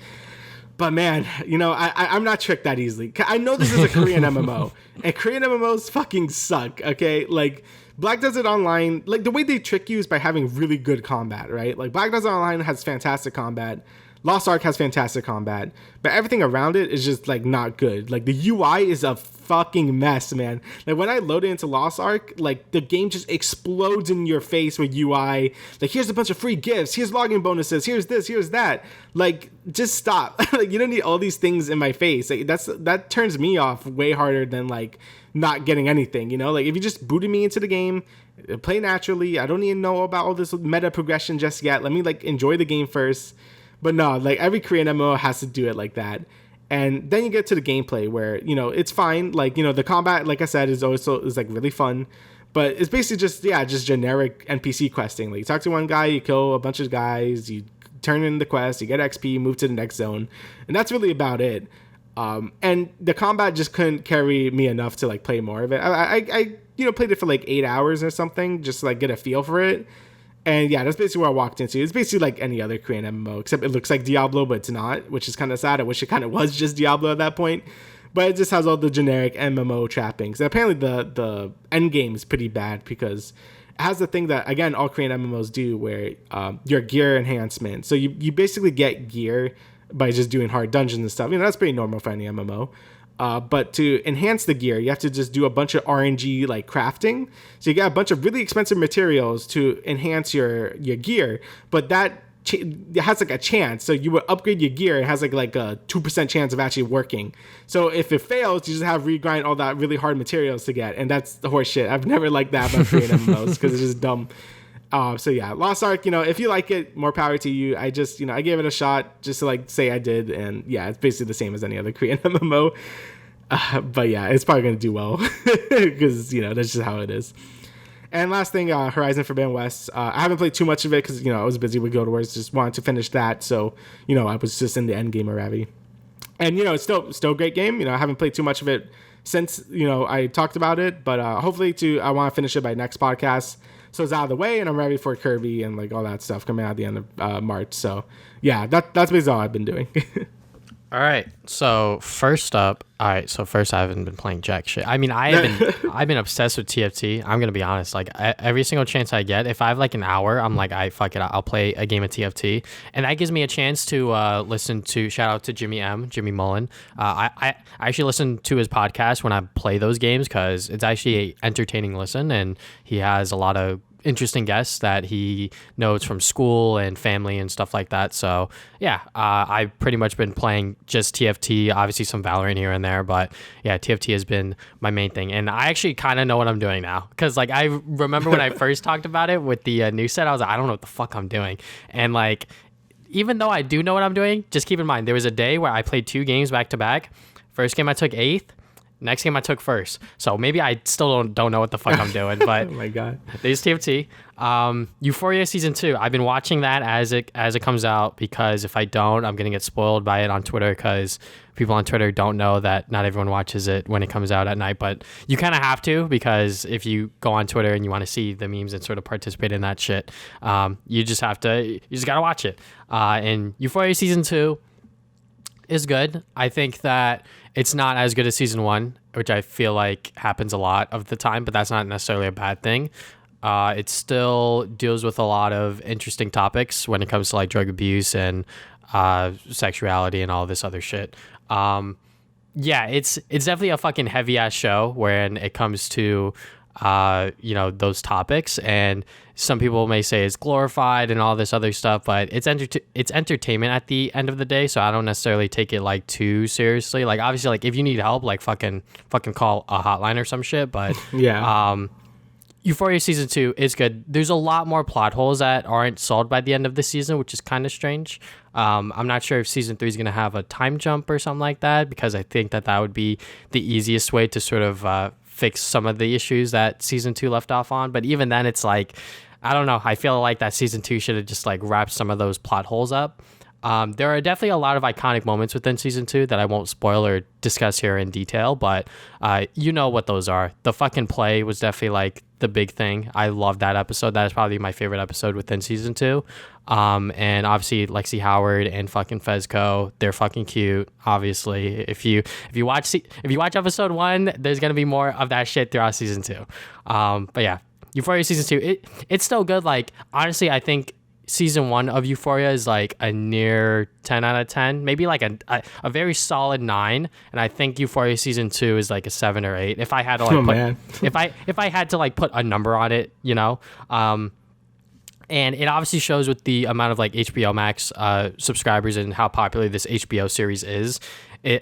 But man, you know, I'm not tricked that easily. I know this is a Korean MMO, and Korean MMOs fucking suck, okay? Like, Black Desert Online, like, the way they trick you is by having really good combat, right? Like, Black Desert Online has fantastic combat. Lost Ark has fantastic combat, but everything around it is just like not good. Like the UI is a fucking mess, man. Like when I load it into Lost Ark, like the game just explodes in your face with UI. Like here's a bunch of free gifts, here's login bonuses, here's this, here's that. Like just stop. Like you don't need all these things in my face. Like that turns me off way harder than like not getting anything, you know? Like if you just booted me into the game, play naturally. I don't even know about all this meta progression just yet. Let me like enjoy the game first. But no, like every Korean MMO has to do it like that. And then you get to the gameplay where, you know, it's fine. Like, you know, the combat, like I said, is like really fun. But it's basically just generic NPC questing. Like you talk to one guy, you kill a bunch of guys, you turn in the quest, you get XP, move to the next zone. And that's really about it. And the combat just couldn't carry me enough to like play more of it. I you know, played it for like 8 hours or something, just to like get a feel for it. And yeah, that's basically where I walked into. It's basically like any other Korean MMO, except it looks like Diablo, but it's not, which is kind of sad. I wish it kind of was just Diablo at that point. But it just has all the generic MMO trappings. And apparently the end game is pretty bad because it has the thing that, again, all Korean MMOs do where your gear enhancement. So you basically get gear by just doing hard dungeons and stuff. You know, that's pretty normal for any MMO. But to enhance the gear, you have to just do a bunch of RNG like crafting. So you get a bunch of really expensive materials to enhance your gear, but that it has like a chance. So you would upgrade your gear. It has like a 2% chance of actually working. So if it fails, you just have regrind all that really hard materials to get, and that's the horse shit. I've never liked that about Korean MMOs because it's just dumb. So yeah, Lost Ark, if you like it, more power to you. I just, I gave it a shot just to like say I did, and yeah, it's basically the same as any other Korean MMO. But yeah, it's probably gonna do well because that's just how it is. And last thing, Horizon Forbidden West. I haven't played too much of it because I was busy with Guild Wars. Just wanted to finish that, so I was just in the end game already. And it's still a great game. I haven't played too much of it since I talked about it, but hopefully I want to finish it by next podcast. So it's out of the way, and I'm ready for Kirby and like all that stuff coming out at the end of March. So yeah, that's basically all I've been doing. All right. So first up, I haven't been playing jack shit. I mean, I've been obsessed with TFT. I'm gonna be honest. Like every single chance I get, if I have like an hour, I'm like, fuck it, I'll play a game of TFT, and that gives me a chance to listen to. Shout out to Jimmy Mullen. I actually listen to his podcast when I play those games because it's actually a entertaining listen, and he has a lot of interesting guests that he knows from school and family and stuff like that. So yeah, I've pretty much been playing just TFT, obviously some Valorant here and there, but yeah, TFT has been my main thing. And I actually kind of know what I'm doing now. Cause like, I remember when I first talked about it with the new set, I was like, I don't know what the fuck I'm doing. And like, even though I do know what I'm doing, just keep in mind, there was a day where I played 2 games back to back. First game I took 8th. Next game I took 1st, so maybe I still don't know what the fuck I'm doing. But oh my god, there's TFT. Euphoria season 2. I've been watching that as it comes out because if I don't, I'm gonna get spoiled by it on Twitter because people on Twitter don't know that not everyone watches it when it comes out at night. But you kind of have to because if you go on Twitter and you want to see the memes and sort of participate in that shit, you just gotta watch it. And Euphoria season 2 is good. I think that it's not as good as season 1, which I feel like happens a lot of the time, but that's not necessarily a bad thing. It still deals with a lot of interesting topics when it comes to like drug abuse and sexuality and all this other shit. Yeah, it's definitely a fucking heavy ass show when it comes to those topics, and some people may say it's glorified and all this other stuff, but it's entertainment at the end of the day, so I don't necessarily take it like too seriously. Like obviously, like if you need help, like fucking call a hotline or some shit, but yeah. Euphoria season 2 is good. There's a lot more plot holes that aren't solved by the end of the season, which is kind of strange. I'm not sure if season 3 is going to have a time jump or something like that, because I think that would be the easiest way to sort of fix some of the issues that season 2 left off on. But even then, it's like, I don't know. I feel like that season 2 should have just like wrapped some of those plot holes up. There are definitely a lot of iconic moments within season 2 that I won't spoil or discuss here in detail, but you know what those are. The fucking play was definitely like the big thing. I love that episode. That is probably my favorite episode within season 2. And obviously Lexi Howard and fucking Fezco, they're fucking cute. Obviously, if you watch episode 1, there's gonna be more of that shit throughout season 2. But yeah, Euphoria season 2, it's still good. Like honestly, I think season 1 of Euphoria is like a near 10 out of 10, maybe like a very solid 9, and I think Euphoria season 2 is like a 7 or 8 if I had to like if I had to like put a number on it, and it obviously shows with the amount of like HBO Max subscribers and how popular this HBO series is.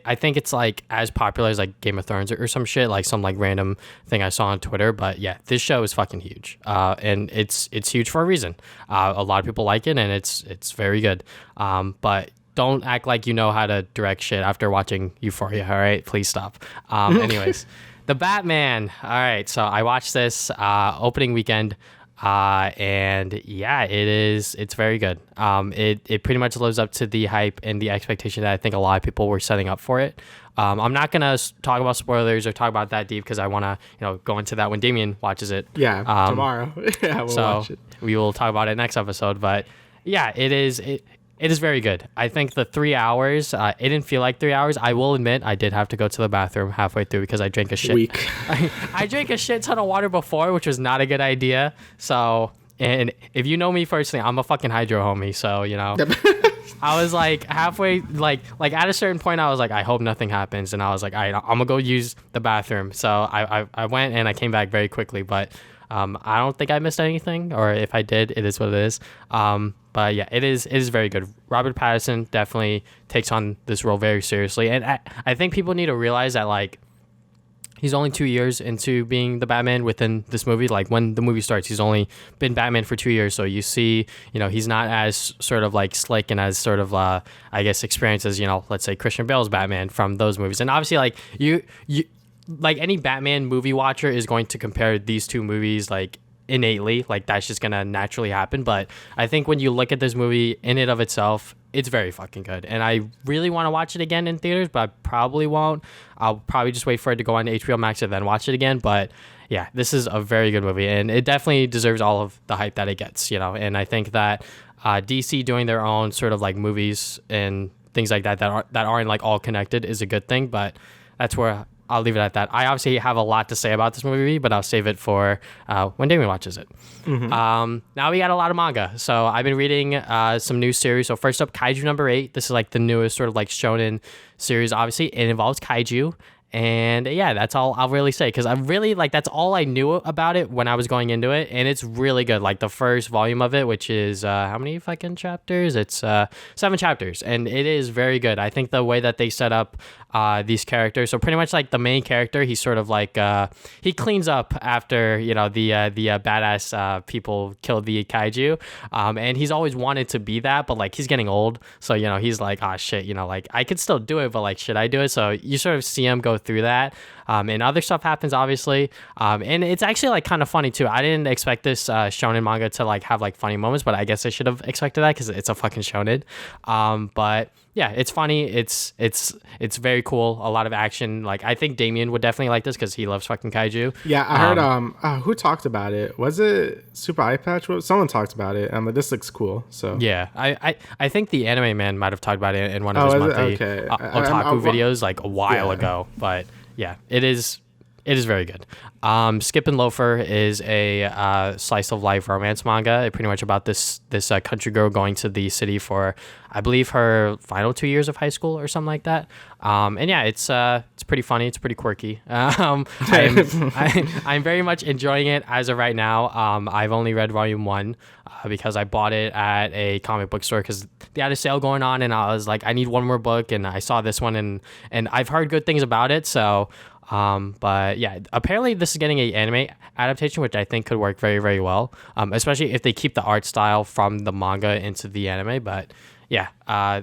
I think it's like as popular as like Game of Thrones or some shit, like some like random thing I saw on Twitter. But yeah, this show is fucking huge, and it's huge for a reason. A lot of people like it, and it's very good. But don't act like you know how to direct shit after watching Euphoria. All right, please stop. Anyways, The Batman. All right, so I watched this opening weekend. And yeah, it's very good. It pretty much lives up to the hype and the expectation that I think a lot of people were setting up for it. I'm not gonna talk about spoilers or talk about that deep because I want to go into that when Damian watches it. Yeah, tomorrow. Yeah, we'll watch it. We will talk about it next episode. But yeah, it is very good. I think the 3 hours, it didn't feel like 3 hours. I will admit I did have to go to the bathroom halfway through because I drank a shit. I drank a shit ton of water before, which was not a good idea. So, and if you know me personally, I'm a fucking hydro homie. So, I was like halfway, like at a certain point, I was like, I hope nothing happens. And I was like, all right, I'm going to go use the bathroom. So I went and I came back very quickly. But I don't think I missed anything, or if I did, it is what it is. But yeah, it is very good. Robert Pattinson definitely takes on this role very seriously, and I think people need to realize that like he's only 2 years into being the Batman within this movie. Like when the movie starts, he's only been Batman for 2 years. So you see, he's not as sort of like slick and as sort of, I guess, experienced as, let's say Christian Bale's Batman from those movies. And obviously, like you like any Batman movie watcher is going to compare these two movies like innately, like that's just gonna naturally happen. But I think when you look at this movie in and of itself, it's very fucking good, and I really want to watch it again in theaters, but I probably won't. I'll probably just wait for it to go on HBO Max and then watch it again. But yeah, this is a very good movie, and it definitely deserves all of the hype that it gets, and I think that DC doing their own sort of like movies and things like that aren't like all connected is a good thing. But that's where I'll leave it at that. I obviously have a lot to say about this movie, but I'll save it for when Damian watches it. Now we got a lot of manga. So I've been reading some new series. So first up, Kaiju #8. This is like the newest sort of like shonen series. Obviously, it involves kaiju. And yeah, that's all I'll really say, because I'm really like, that's all I knew about it when I was going into it, and it's really good. Like the first volume of it, which is how many fucking chapters? It's 7 chapters, and it is very good. I think the way that they set up these characters, so pretty much like the main character, he's sort of like he cleans up after the badass people killed the kaiju, and he's always wanted to be that, but like he's getting old, so he's like, oh shit, like I could still do it, but like should I do it? So you sort of see him go through that, and other stuff happens obviously, and it's actually like kind of funny too. I didn't expect this shonen manga to like have like funny moments, but I guess I should have expected that because it's a fucking shonen. But yeah, it's funny. It's very cool. A lot of action. Like I think Damian would definitely like this because he loves fucking kaiju. Yeah, I heard. Who talked about it? Was it Super Eye Patch? Someone talked about it. I'm like, this looks cool. So yeah, I think the Anime Man might have talked about it in one of his monthly otaku videos like a while ago. But yeah, it is very good. Skip and Loafer is a slice of life romance manga. Pretty much about this country girl going to the city for, I believe, her final 2 years of high school or something like that. And yeah, it's pretty funny. It's pretty quirky. I'm very much enjoying it as of right now. I've only read volume 1 because I bought it at a comic book store because they had a sale going on, and I was like, I need one more book, and I saw this one, and I've heard good things about it. So. But yeah, apparently this is getting a anime adaptation, which I think could work very, very well. Especially if they keep the art style from the manga into the anime. But yeah,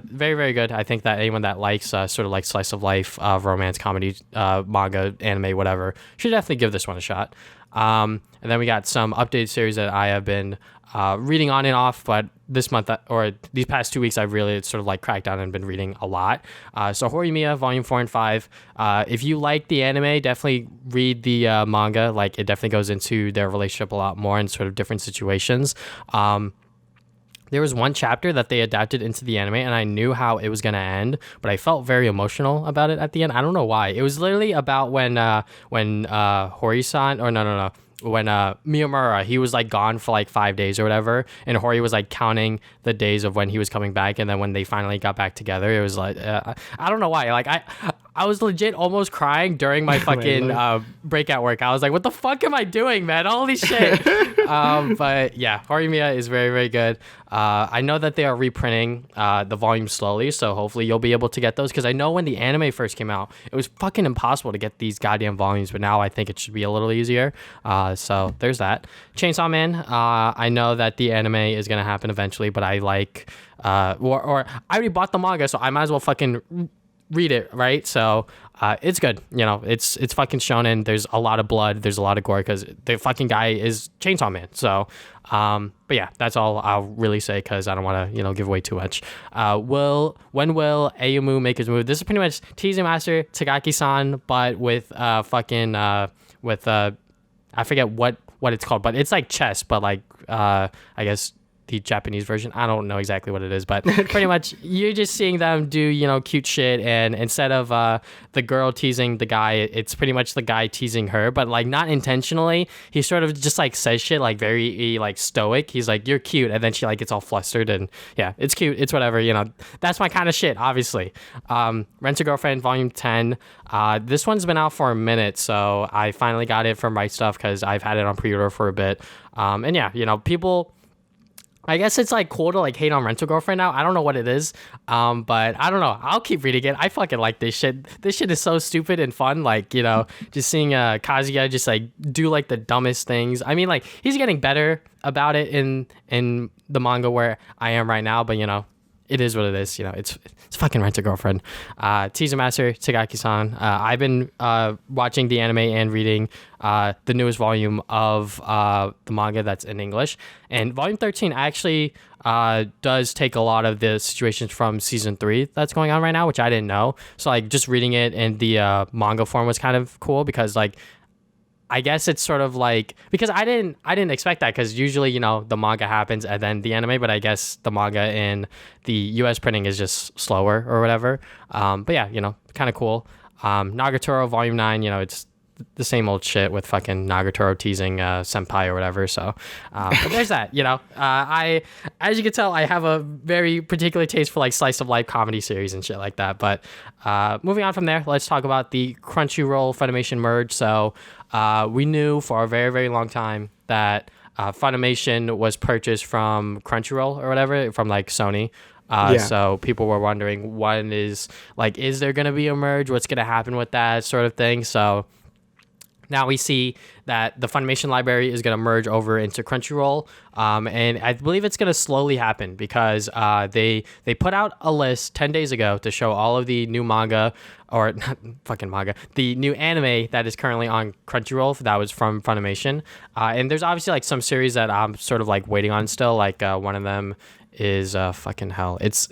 very, very good. I think that anyone that likes sort of like slice of life, romance, comedy, manga, anime, whatever, should definitely give this one a shot. And then we got some updated series that I have been reading on and off, but this month or these past 2 weeks, I've really sort of like cracked down and been reading a lot. So Horimiya Volume 4 and 5. If you like the anime, definitely read the manga. Like it definitely goes into their relationship a lot more in sort of different situations. There was one chapter that they adapted into the anime, and I knew how it was going to end, but I felt very emotional about it at the end. I don't know why. It was literally about when Hori-san, or no. When Miyamura, he was like gone for like 5 days or whatever, and Hori was like counting the days of when he was coming back, and then when they finally got back together, it was like I don't know why. Like I was legit almost crying during my fucking break at work. I was like, what the fuck am I doing, man? Holy shit. But yeah, Horimiya is very, very good. I know that they are reprinting the volume slowly, so hopefully you'll be able to get those, because I know when the anime first came out, it was fucking impossible to get these goddamn volumes, but now I think it should be a little easier. So there's that. Chainsaw Man, I know that the anime is going to happen eventually, but I like, or I already bought the manga, so I might as well fucking read it, right? So it's good. It's fucking shonen. There's a lot of blood. There's a lot of gore because the fucking guy is Chainsaw Man. So, but yeah, that's all I'll really say because I don't want to, give away too much. When will Ayumu make his move? This is pretty much Teasing Master Takagi-san, but with I forget what it's called, but it's like chess, but like I guess the Japanese version. I don't know exactly what it is, but pretty much you're just seeing them do, cute shit. And instead of the girl teasing the guy, it's pretty much the guy teasing her, but like not intentionally. He sort of just like says shit like very like stoic. He's like, "You're cute," and then she like gets all flustered, and yeah, it's cute. It's whatever. That's my kind of shit. Obviously, Rent a Girlfriend Volume 10. This one's been out for a minute, so I finally got it from Right Stuff because I've had it on pre-order for a bit. And yeah, people, I guess it's like cool to like hate on Rental Girlfriend now. I don't know what it is, but I don't know. I'll keep reading it. I fucking like this shit. This shit is so stupid and fun. Like, just seeing Kazuya just like do like the dumbest things. I mean, like he's getting better about it in the manga where I am right now, but it is what it is. It's fucking Rent a Girlfriend. Teaser Master Takagi-san. I've been watching the anime and reading the newest volume of the manga that's in English. And volume 13 actually does take a lot of the situations from season 3 that's going on right now, which I didn't know. So like just reading it in the manga form was kind of cool because like I guess it's sort of like, because I didn't expect that, because usually the manga happens and then the anime, but I guess the manga in the US printing is just slower or whatever. But yeah, kind of cool. Nagatoro Volume 9, it's the same old shit with fucking Nagatoro teasing senpai or whatever. So but there's that. I, as you can tell, I have a very particular taste for like slice of life comedy series and shit like that. But moving on from there, let's talk about the Crunchyroll Funimation merge. So we knew for a very, very long time that Funimation was purchased from Crunchyroll or whatever, from like Sony. So people were wondering, is there going to be a merge? What's going to happen with that sort of thing? So now we see that the Funimation library is going to merge over into Crunchyroll, and I believe it's going to slowly happen because they put out a list 10 days ago to show all of the new manga, or not fucking manga, the new anime that is currently on Crunchyroll that was from Funimation. And there's obviously like some series that I'm sort of like waiting on still. Like one of them is fucking hell. It's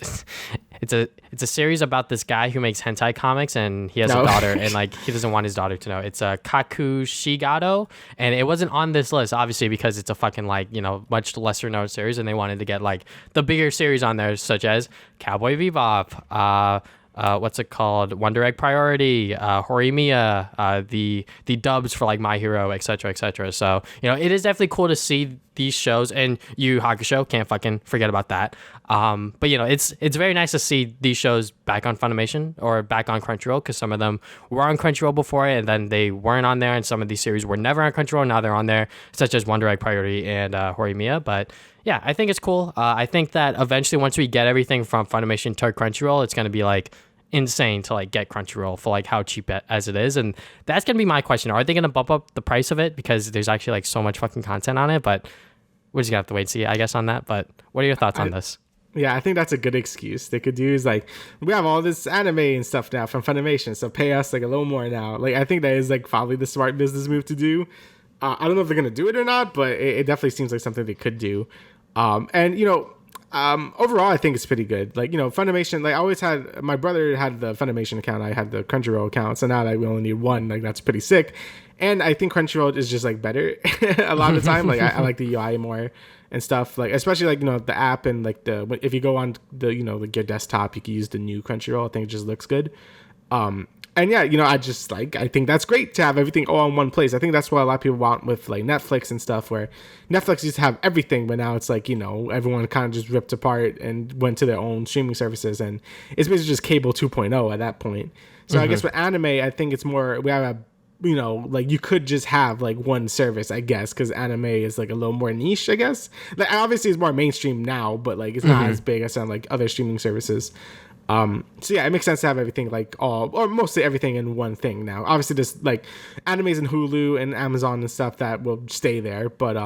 a series about this guy who makes hentai comics, and he has a daughter, and like he doesn't want his daughter to know. It's a Kakushigado, and it wasn't on this list obviously because it's a fucking like much lesser known series, and they wanted to get like the bigger series on there, such as Cowboy Bebop, what's it called? Wonder Egg Priority, Horimiya, the dubs for like My Hero, etc., etc. So it is definitely cool to see these shows, and Yu Yu Hakusho, can't fucking forget about that. But it's very nice to see these shows back on Funimation or back on Crunchyroll, because some of them were on Crunchyroll before and then they weren't on there, and some of these series were never on Crunchyroll, now they're on there, such as Wonder Egg Priority and Horimiya. But yeah, I think it's cool. I think that eventually once we get everything from Funimation to Crunchyroll, it's going to be like insane to like get Crunchyroll for like how cheap as it is. And that's going to be my question. Are they going to bump up the price of it because there's actually like so much fucking content on it? But we're just going to have to wait and see, I guess, on that. But what are your thoughts on this? Yeah, I think that's a good excuse. They could do is like, we have all this anime and stuff now from Funimation, so pay us like a little more now. Like, I think that is like probably the smart business move to do. I don't know if they're gonna do it or not, but it definitely seems like something they could do. And overall, I think it's pretty good. Like, Funimation, like I always had, my brother had the Funimation account, I had the Crunchyroll account, so now that we only need one, like that's pretty sick. And I think Crunchyroll is just like better a lot of the time. Like I like the UI more and stuff, like especially like the app, and like if you go on the like your desktop, you can use the new Crunchyroll. I think it just looks good. And yeah, I think that's great to have everything all in one place. I think that's what a lot of people want with like Netflix and stuff, where Netflix used to have everything, but now it's like, everyone kind of just ripped apart and went to their own streaming services, and it's basically just cable 2.0 at that point. So I guess with anime, I think it's more, we have like you could just have like one service, I guess, because anime is like a little more niche, I guess. Like obviously it's more mainstream now, but like it's not as big as on like other streaming services. So yeah, it makes sense to have everything like all, or mostly everything in one thing now. Obviously there's like animes and Hulu and Amazon and stuff that will stay there, but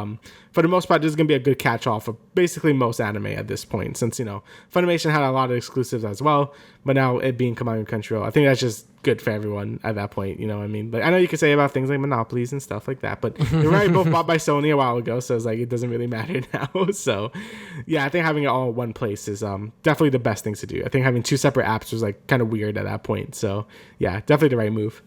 for the most part, this is going to be a good catch-all for basically most anime at this point, since, Funimation had a lot of exclusives as well, but now it being combined with Crunchyroll, I think that's just good for everyone at that point, you know what I mean? Like, I know you could say about things like monopolies and stuff like that, but they were already both bought by Sony a while ago, so it's like, it doesn't really matter now. So, yeah, I think having it all in one place is definitely the best thing to do. I think having two separate apps was, like, kind of weird at that point, so, yeah, definitely the right move.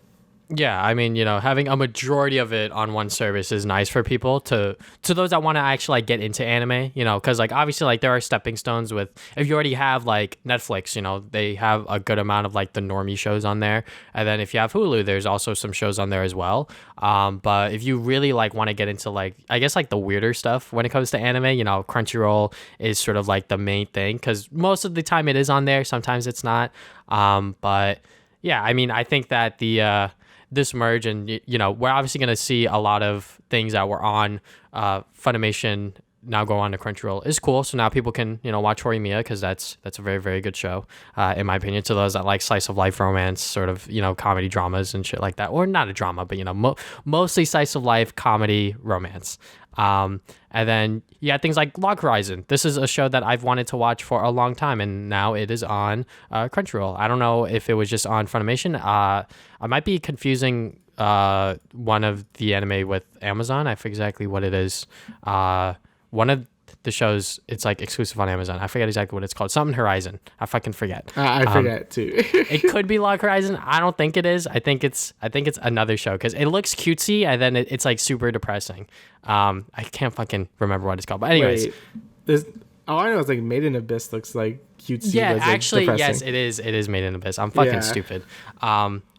Yeah, I mean, having a majority of it on one service is nice for people to those that want to actually like get into anime, because like obviously like there are stepping stones with if you already have like Netflix, they have a good amount of like the normie shows on there, and then if you have Hulu, there's also some shows on there as well. But if you really like want to get into like I guess like the weirder stuff when it comes to anime, Crunchyroll is sort of like the main thing because most of the time it is on there, sometimes it's not. But yeah, I mean, I think that this merge and we're obviously going to see a lot of things that were on Funimation now go on to Crunchyroll is cool. So now people can watch Horimiya because that's a very, very good show in my opinion, to those that like slice of life romance sort of comedy dramas and shit like that, or not a drama but mostly slice of life comedy romance. And then you had things like Log Horizon. This is a show that I've wanted to watch for a long time, and now it is on Crunchyroll. I don't know if it was just on Funimation. I might be confusing one of the anime with Amazon. I forget exactly what it is. One of the shows, it's like exclusive on Amazon. I forget exactly what it's called. Something Horizon. I fucking forget. I forget too. It could be Log Horizon. I don't think it is. I think it's another show because it looks cutesy and then it's like super depressing. I can't fucking remember what it's called. But anyways, all I know is like Made in Abyss looks like cutesy. Yeah, like, actually, depressing. yes, it is. It is Made in Abyss. I'm fucking stupid.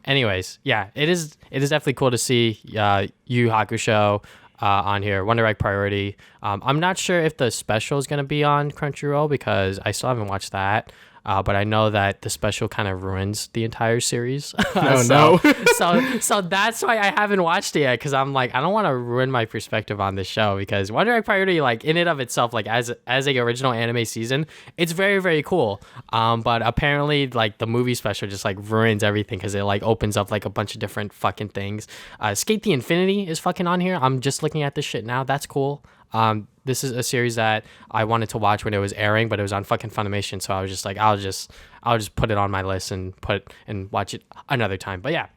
Anyways, yeah, it is definitely cool to see Yu Hakusho on here. One Direct Priority. I'm not sure if the special is going to be on Crunchyroll because I still haven't watched that. But I know that the special kind of ruins the entire series. No. So that's why I haven't watched it yet, because I'm like, I don't want to ruin my perspective on this show, because One Direct Priority, like in and of itself, like as a original anime season, it's very, very cool. But apparently like the movie special just like ruins everything because it like opens up like a bunch of different fucking things. Skate the Infinity is fucking on here. I'm just looking at this shit now. That's cool. This is a series that I wanted to watch when it was airing, but it was on fucking Funimation, so I was just like, I'll just put it on my list and watch it another time. But yeah,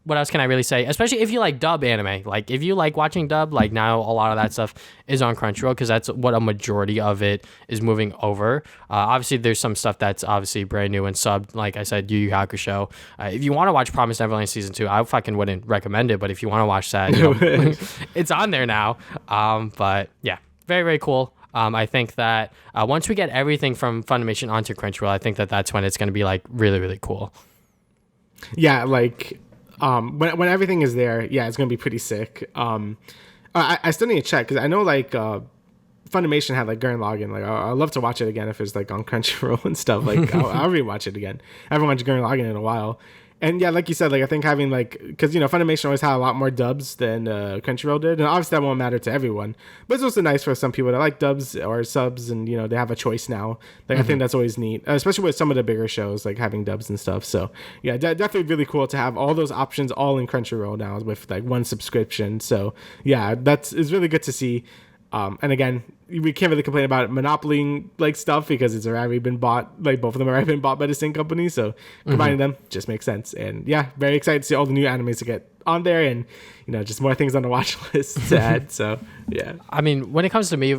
what else can I really say? Especially if you like dub anime, like if you like watching dub, like now a lot of that stuff is on Crunchyroll because that's what a majority of it is moving over. Obviously, there's some stuff that's obviously brand new and subbed. Like I said, Yu Yu Hakusho. If you want to watch Promised Neverland season 2, I fucking wouldn't recommend it. But if you want to watch that, it's on there now. But yeah. Very, very cool. I think that once we get everything from Funimation onto Crunchyroll, I think that's when it's going to be like really, really cool. Yeah, like when everything is there, yeah, it's going to be pretty sick. I still need to check because I know like Funimation had like Gurren Lagann. Like I'd love to watch it again if it's like on Crunchyroll and stuff. Like I'll rewatch it again. I haven't watched Gurren Lagann in a while. And yeah, like you said, like I think having like, because Funimation always had a lot more dubs than Crunchyroll did, and obviously that won't matter to everyone. But it's also nice for some people that like dubs or subs, and they have a choice now. Like I think that's always neat, especially with some of the bigger shows like having dubs and stuff. So yeah, definitely really cool to have all those options all in Crunchyroll now with like one subscription. So yeah, it's really good to see. And again, we can't really complain about monopoly like stuff because it's already been bought. Like both of them have already been bought by the same company, so combining them just makes sense. And yeah, very excited to see all the new animes to get on there, and just more things on the watch list to add. So yeah, I mean, when it comes to me,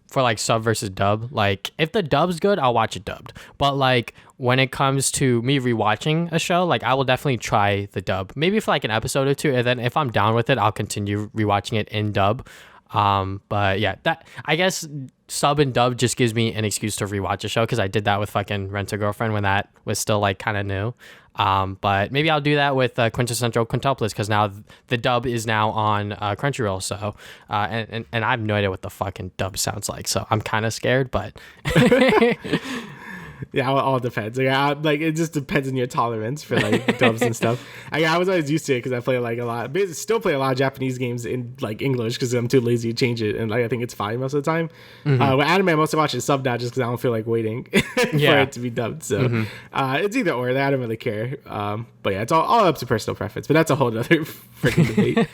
for like sub versus dub, like if the dub's good, I'll watch it dubbed. But like when it comes to me rewatching a show, like I will definitely try the dub, maybe for like an episode or two, and then if I'm down with it, I'll continue rewatching it in dub. But yeah, that I guess sub and dub just gives me an excuse to rewatch a show because I did that with fucking Rent a Girlfriend when that was still like kind of new. But maybe I'll do that with Quintessential Quintuplets because now the dub is now on Crunchyroll. So and I have no idea what the fucking dub sounds like, so I'm kind of scared, but. Yeah, it all depends. Like it just depends on your tolerance for like dubs and stuff. I was always used to it because I play like a lot, but still play a lot of Japanese games in like English because I'm too lazy to change it, and like I think it's fine most of the time. With anime, I mostly watch it subbed now just because I don't feel like waiting for it to be dubbed. So it's either or. I don't really care. But yeah, it's all up to personal preference. But that's a whole other freaking debate.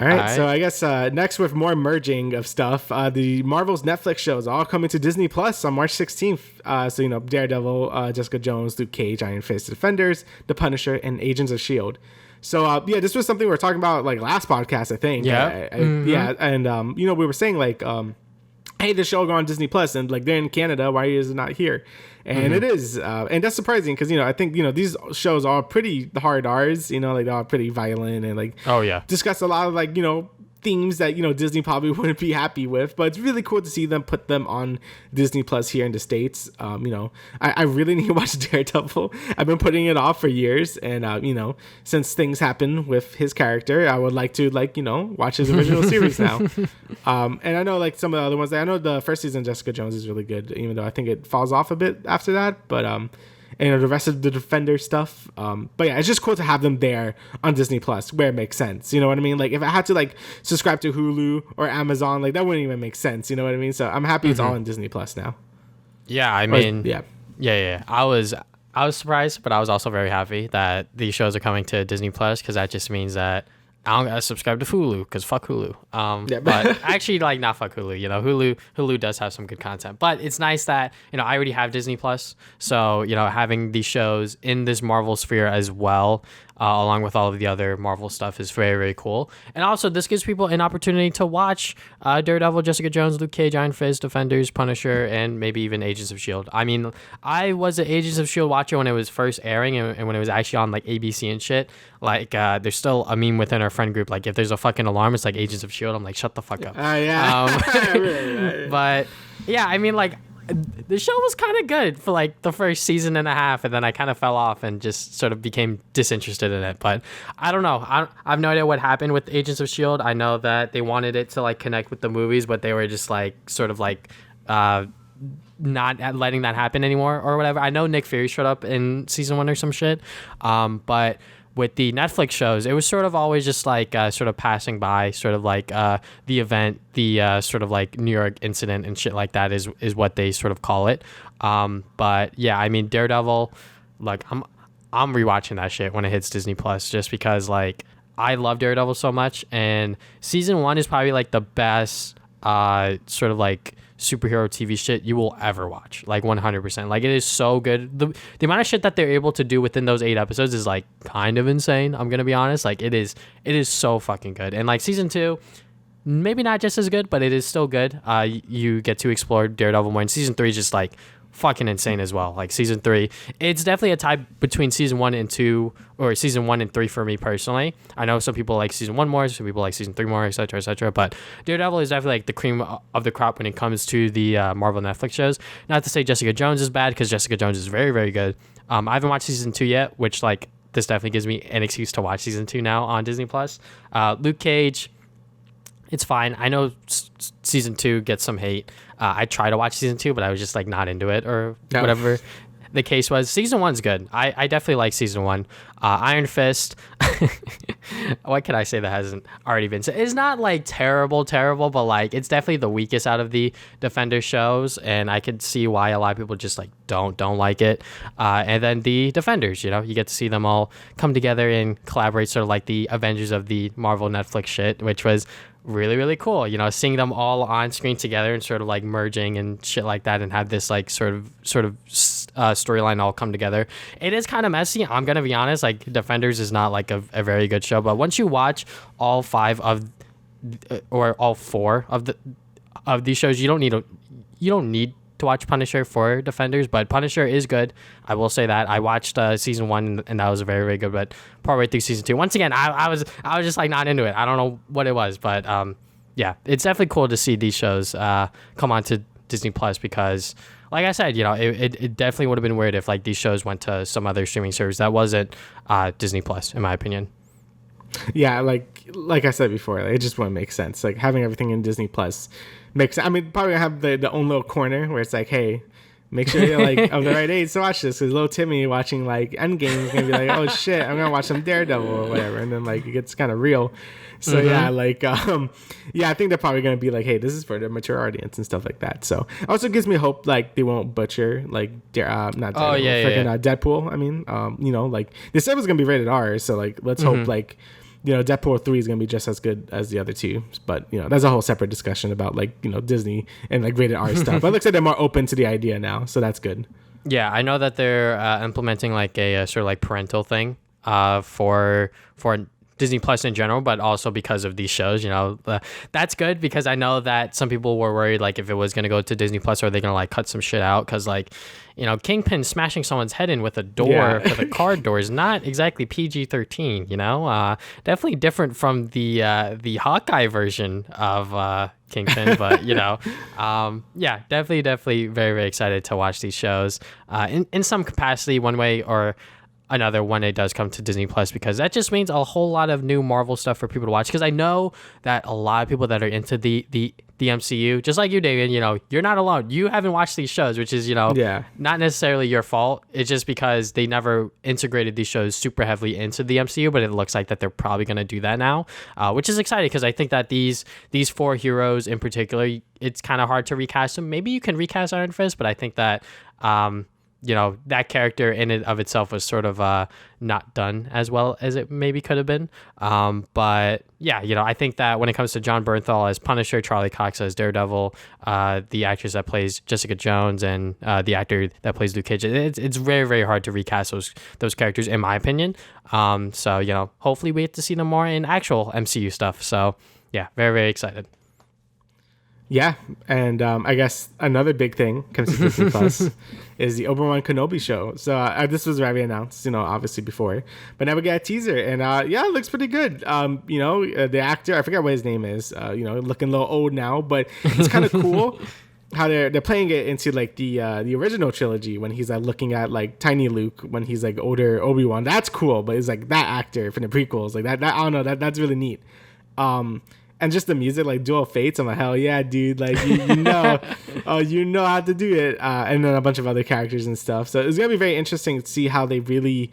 All right, so I guess next with more merging of stuff, the Marvel's Netflix shows all coming to Disney Plus on March 16th. So, Daredevil, Jessica Jones, Luke Cage, Iron Fist, Defenders, The Punisher, and Agents of S.H.I.E.L.D. So, yeah, this was something we were talking about, like, last podcast, I think. Yeah. Yeah, and, we were saying, like, hey, the show will go on Disney Plus, and like they're in Canada, why is it not here? And it is, and that's surprising because I think these shows are pretty hard R's, like they're all pretty violent and like discuss a lot of like themes that Disney probably wouldn't be happy with, but it's really cool to see them put them on Disney Plus here in the States. I really need to watch Daredevil. I've been putting it off for years, and since things happen with his character, I would like to watch his original series now. And I know like some of the other ones, I know the first season of Jessica Jones is really good, even though I think it falls off a bit after that, but the rest of the Defender stuff. But yeah, it's just cool to have them there on Disney Plus where it makes sense. You know what I mean? Like if I had to like subscribe to Hulu or Amazon, like that wouldn't even make sense. You know what I mean? So I'm happy it's all on Disney Plus now. Yeah, I mean, yeah. I was surprised, but I was also very happy that these shows are coming to Disney Plus because that just means that I don't gotta subscribe to Hulu because fuck Hulu. But actually, like not fuck Hulu. Hulu does have some good content, but it's nice that I already have Disney Plus, so having these shows in this Marvel sphere as well, along with all of the other Marvel stuff, is very very cool. And also, this gives people an opportunity to watch Daredevil, Jessica Jones, Luke Cage, Iron Fist, Defenders, Punisher, and maybe even Agents of Shield. I mean, I was an Agents of Shield watcher when it was first airing and when it was actually on like ABC and shit. Like, there's still a meme within our friend group. Like, if there's a fucking alarm, it's like Agents of Shield. I'm like, shut the fuck up. But yeah, I mean, like, the show was kind of good for like the first season and a half, and then I kind of fell off and just sort of became disinterested in it. But I don't know. I have no idea what happened with Agents of Shield. I know that they wanted it to like connect with the movies, but they were just like sort of like not letting that happen anymore or whatever. I know Nick Fury showed up in season 1 or some shit, but with the Netflix shows, it was sort of always just like sort of passing by, sort of like the event, the sort of like New York incident and shit like that is what they sort of call it. But yeah, I mean, Daredevil, like I'm rewatching that shit when it hits Disney Plus just because like I love Daredevil so much, and season 1 is probably like the best sort of like superhero TV shit you will ever watch, like 100%. Like it is so good. The amount of shit that they're able to do within those 8 episodes is like kind of insane, I'm gonna be honest. Like it is so fucking good. And like season 2, maybe not just as good, but it is still good. You get to explore Daredevil more, and season 3 is just like fucking insane as well. Like season 3, it's definitely a tie between season 1 and 2, or season 1 and 3 for me personally. I know some people like season 1 more, some people like season 3 more, etc., but Daredevil is definitely like the cream of the crop when it comes to the Marvel Netflix shows. Not to say Jessica Jones is bad, because Jessica Jones is very very good. I haven't watched season 2 yet, which like this definitely gives me an excuse to watch season 2 now on Disney Plus. Luke Cage, it's fine. I know season 2 gets some hate. I tried to watch season 2, but I was just like not into it, or whatever the case was. Season 1's good. I definitely like season 1. Iron Fist. What can I say that hasn't already been said? It's not like terrible, but like it's definitely the weakest out of the Defender shows, and I could see why a lot of people just like don't like it. And then the Defenders, you get to see them all come together and collaborate, sort of like the Avengers of the Marvel Netflix shit, which was really really cool. Seeing them all on screen together and sort of like merging and shit like that, and have this like sort of storyline all come together. It is kind of messy, I'm gonna be honest. Like Defenders is not like a very good show, but once you watch all 5 of or all 4 of these shows, you don't need to watch Punisher for Defenders, but Punisher is good. I will say that I watched season 1 and that was very very good, but partway through season 2, once again, I was just like not into it. I don't know what it was, but yeah, it's definitely cool to see these shows come on to Disney Plus, because like I said, it definitely would have been weird if like these shows went to some other streaming service that wasn't Disney Plus, in my opinion. Yeah, like I said before, it just wouldn't make sense. Like having everything in Disney Plus makes. I mean, probably have the own little corner where it's like, hey, make sure you're like of the right age to watch this. Because little Timmy watching like Endgame is gonna be like, oh shit, I'm gonna watch some Daredevil or whatever, and then like it gets kind of real. So yeah, like yeah, I think they're probably gonna be like, hey, this is for the mature audience and stuff like that. So it also gives me hope like they won't butcher like not Daredevil, Deadpool. I mean, like they said it was gonna be rated R, so like let's hope like Deadpool 3 is gonna be just as good as the other 2. But that's a whole separate discussion about like Disney and like rated R stuff. But it looks like they're more open to the idea now, so that's good. Yeah, I know that they're implementing like a sort of like parental thing for Disney Plus in general, but also because of these shows. That's good because I know that some people were worried like if it was gonna go to Disney Plus, are they gonna like cut some shit out? Because like, Kingpin smashing someone's head in with a door with a car door is not exactly PG-13. Definitely different from the Hawkeye version of Kingpin, but yeah, definitely very, very excited to watch these shows in some capacity, one way or another, when it does come to Disney Plus, because that just means a whole lot of new Marvel stuff for people to watch. Because I know that a lot of people that are into the MCU, just like you, David, you're not alone. You haven't watched these shows, which is not necessarily your fault. It's just because they never integrated these shows super heavily into the MCU, but it looks like that they're probably going to do that now, which is exciting because I think that these four heroes in particular, it's kind of hard to recast them. Maybe you can recast Iron Fist, but I think that that character in and of itself was sort of not done as well as it maybe could have been. But yeah, I think that when it comes to John Bernthal as Punisher, Charlie Cox as Daredevil, the actress that plays Jessica Jones, and the actor that plays Luke Cage, it's very, very hard to recast those characters, in my opinion. So, hopefully we get to see them more in actual MCU stuff. So yeah, very, very excited. Yeah, and I guess another big thing comes to Disney Plus is the Obi-Wan Kenobi show. So this was already announced, obviously before, but now we got a teaser, and yeah, it looks pretty good. The actor, I forget what his name is, looking a little old now, but it's kind of cool how they're playing it into like the original trilogy when he's looking at like tiny Luke when he's like older Obi-Wan. That's cool, but it's like that actor from the prequels, like that I don't know, that's really neat. And just the music, like Dual Fates, I'm like, hell yeah, dude! Like you know how to do it. And then a bunch of other characters and stuff. So it's gonna be very interesting to see how they really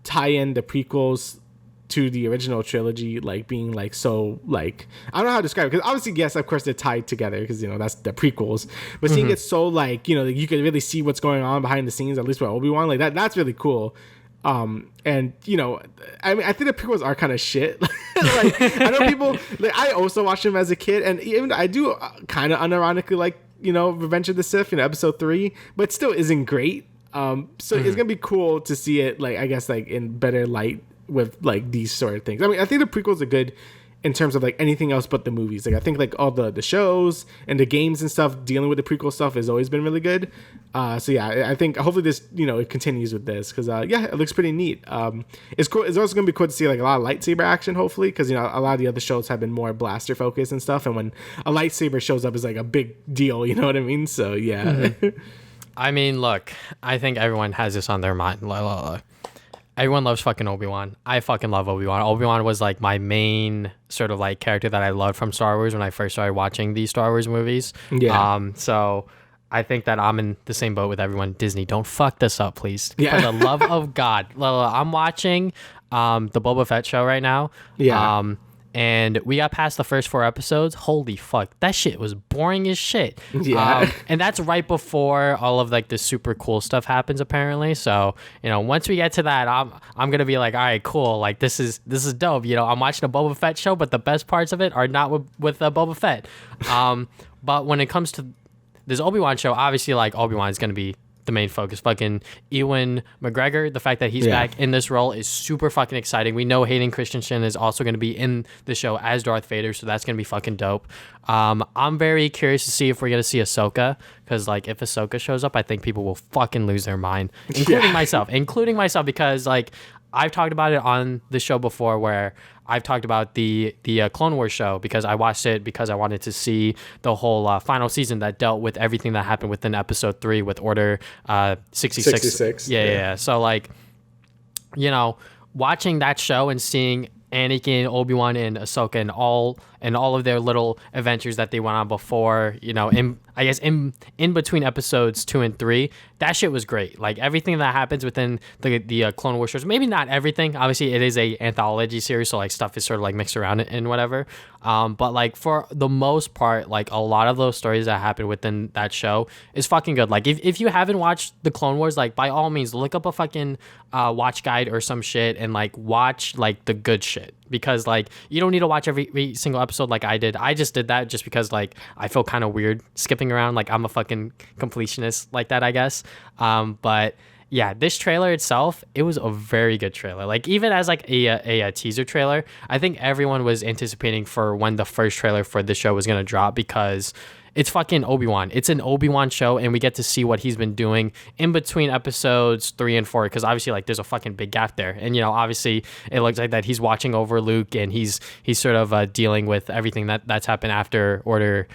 tie in the prequels to the original trilogy, like being like so like I don't know how to describe it, because obviously yes, of course they're tied together because that's the prequels. But seeing it so like like, you can really see what's going on behind the scenes, at least with Obi-Wan, like that's really cool. And I mean, I think the prequels are kind of shit. Like I know people like, I also watched them as a kid, and even I do kind of unironically like Revenge of the Sith, episode 3, but still isn't great. So it's gonna be cool to see it, like I guess like in better light with like these sort of things. I mean, I think the prequels are good in terms of like anything else but the movies. Like I think like all the shows and the games and stuff dealing with the prequel stuff has always been really good. So yeah, I think hopefully this it continues with this, because yeah, it looks pretty neat. It's cool. It's also gonna be cool to see like a lot of lightsaber action, hopefully, because a lot of the other shows have been more blaster focused and stuff, and when a lightsaber shows up is like a big deal, you know what I mean? So yeah. I mean, look, I think everyone has this on their mind. Everyone loves fucking Obi-Wan. I fucking love Obi-Wan. Obi-Wan was like my main sort of like character that I loved from Star Wars when I first started watching these Star Wars movies. Yeah. So I think that I'm in the same boat with everyone. Disney, don't fuck this up, please. Yeah. For the love of God. I'm watching the Boba Fett show right now. Yeah. And we got past the first 4 episodes. Holy fuck, that shit was boring as shit. Yeah. And that's right before all of like the super cool stuff happens, apparently. So once we get to that, I'm gonna be like, all right, cool. Like this is dope. I'm watching a Boba Fett show, but the best parts of it are not with Boba Fett. But when it comes to this Obi-Wan show, obviously like Obi-Wan is gonna be the main focus. Fucking Ewan McGregor, the fact that he's back in this role is super fucking exciting. We know Hayden Christensen is also going to be in the show as Darth Vader, so that's going to be fucking dope. I'm very curious to see if we're going to see Ahsoka, because like if Ahsoka shows up, I think people will fucking lose their mind, including myself, because like I've talked about it on the show before, where I've talked about the Clone Wars show, because I watched it because I wanted to see the whole final season that dealt with everything that happened within episode 3 with Order 66. Yeah. So like, watching that show and seeing Anakin, Obi-Wan, and Ahsoka and all of their little adventures that they went on before, in between episodes 2 and 3, that shit was great. Like everything that happens within the Clone Wars shows, maybe not everything. Obviously, it is a anthology series, so like stuff is sort of like mixed around it and whatever. But like for the most part, like a lot of those stories that happen within that show is fucking good. Like if you haven't watched the Clone Wars, like by all means look up a fucking watch guide or some shit and like watch like the good shit, because like you don't need to watch every single episode like I did. I just did that just because like I feel kind of weird skipping around. Like I'm a fucking completionist like that, I guess. But Yeah, this trailer itself, it was a very good trailer. Like even as like a teaser trailer, I think everyone was anticipating for when the first trailer for the show was gonna drop because it's fucking Obi-Wan. It's an Obi-Wan show, and we get to see what he's been doing in between episodes 3 and 4. Because obviously, like, there's a fucking big gap there, and obviously, it looks like that he's watching over Luke, and he's sort of dealing with everything that's happened after Order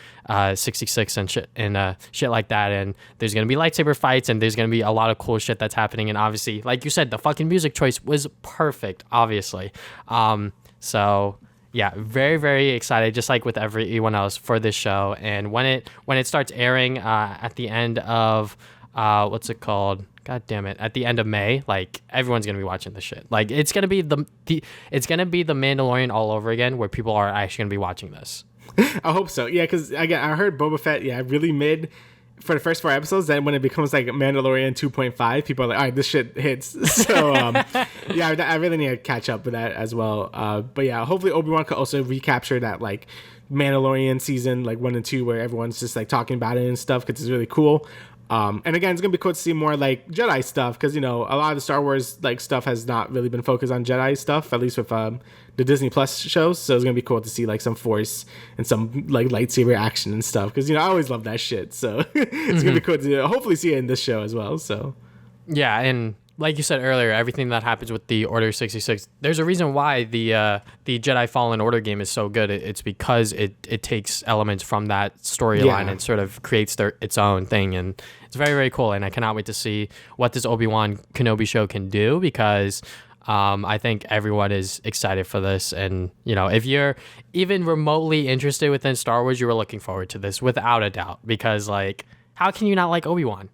66 and shit like that. And there's gonna be lightsaber fights, and there's gonna be a lot of cool shit that's happening. And obviously, like you said, the fucking music choice was perfect. Obviously, so. Yeah, very, very excited, just like with everyone else for this show. And when it starts airing at the end of what's it called? God damn it! At the end of May, like everyone's gonna be watching this shit. Like it's gonna be it's gonna be the Mandalorian all over again, where people are actually gonna be watching this. I hope so. Yeah, because I heard Boba Fett. Yeah, really mid for the first 4 episodes. Then when it becomes like Mandalorian 2.5, people are like, all right, this shit hits. So yeah, I really need to catch up with that as well. But yeah, hopefully Obi-Wan could also recapture that like Mandalorian season like 1 and 2 where everyone's just like talking about it and stuff because it's really cool. And again, it's gonna be cool to see more like Jedi stuff because a lot of the Star Wars like stuff has not really been focused on Jedi stuff, at least with the Disney Plus shows. So it's gonna be cool to see like some Force and some like lightsaber action and stuff because I always love that shit. So it's gonna be cool to hopefully see it in this show as well. So yeah, and like you said earlier, everything that happens with the Order 66, there's a reason why the Jedi Fallen Order game is so good. It's because it takes elements from that storyline and sort of creates its own thing, and it's very, very cool. And I cannot wait to see what this Obi-Wan Kenobi show can do because I think everyone is excited for this. And, if you're even remotely interested within Star Wars, you were looking forward to this without a doubt because, like, how can you not like Obi-Wan?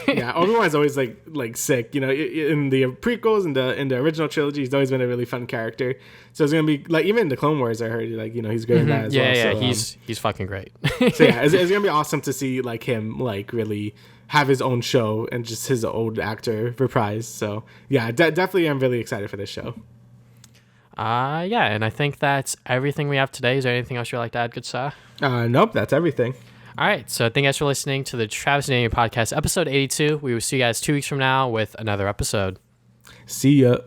Yeah, Obi-Wan's always like sick. In the prequels and in the original trilogy, he's always been a really fun character. So it's gonna be like even in the Clone Wars, I heard he's great in that as well. Yeah, so, he's fucking great. So yeah, it's gonna be awesome to see like him like really have his own show and just his old actor reprise. So yeah, definitely, I'm really excited for this show. Yeah, and I think that's everything we have today. Is there anything else you'd like to add, good sir? Nope, that's everything. All right, so thank you guys for listening to the Travis and Damian podcast, episode 82. We will see you guys 2 weeks from now with another episode. See ya.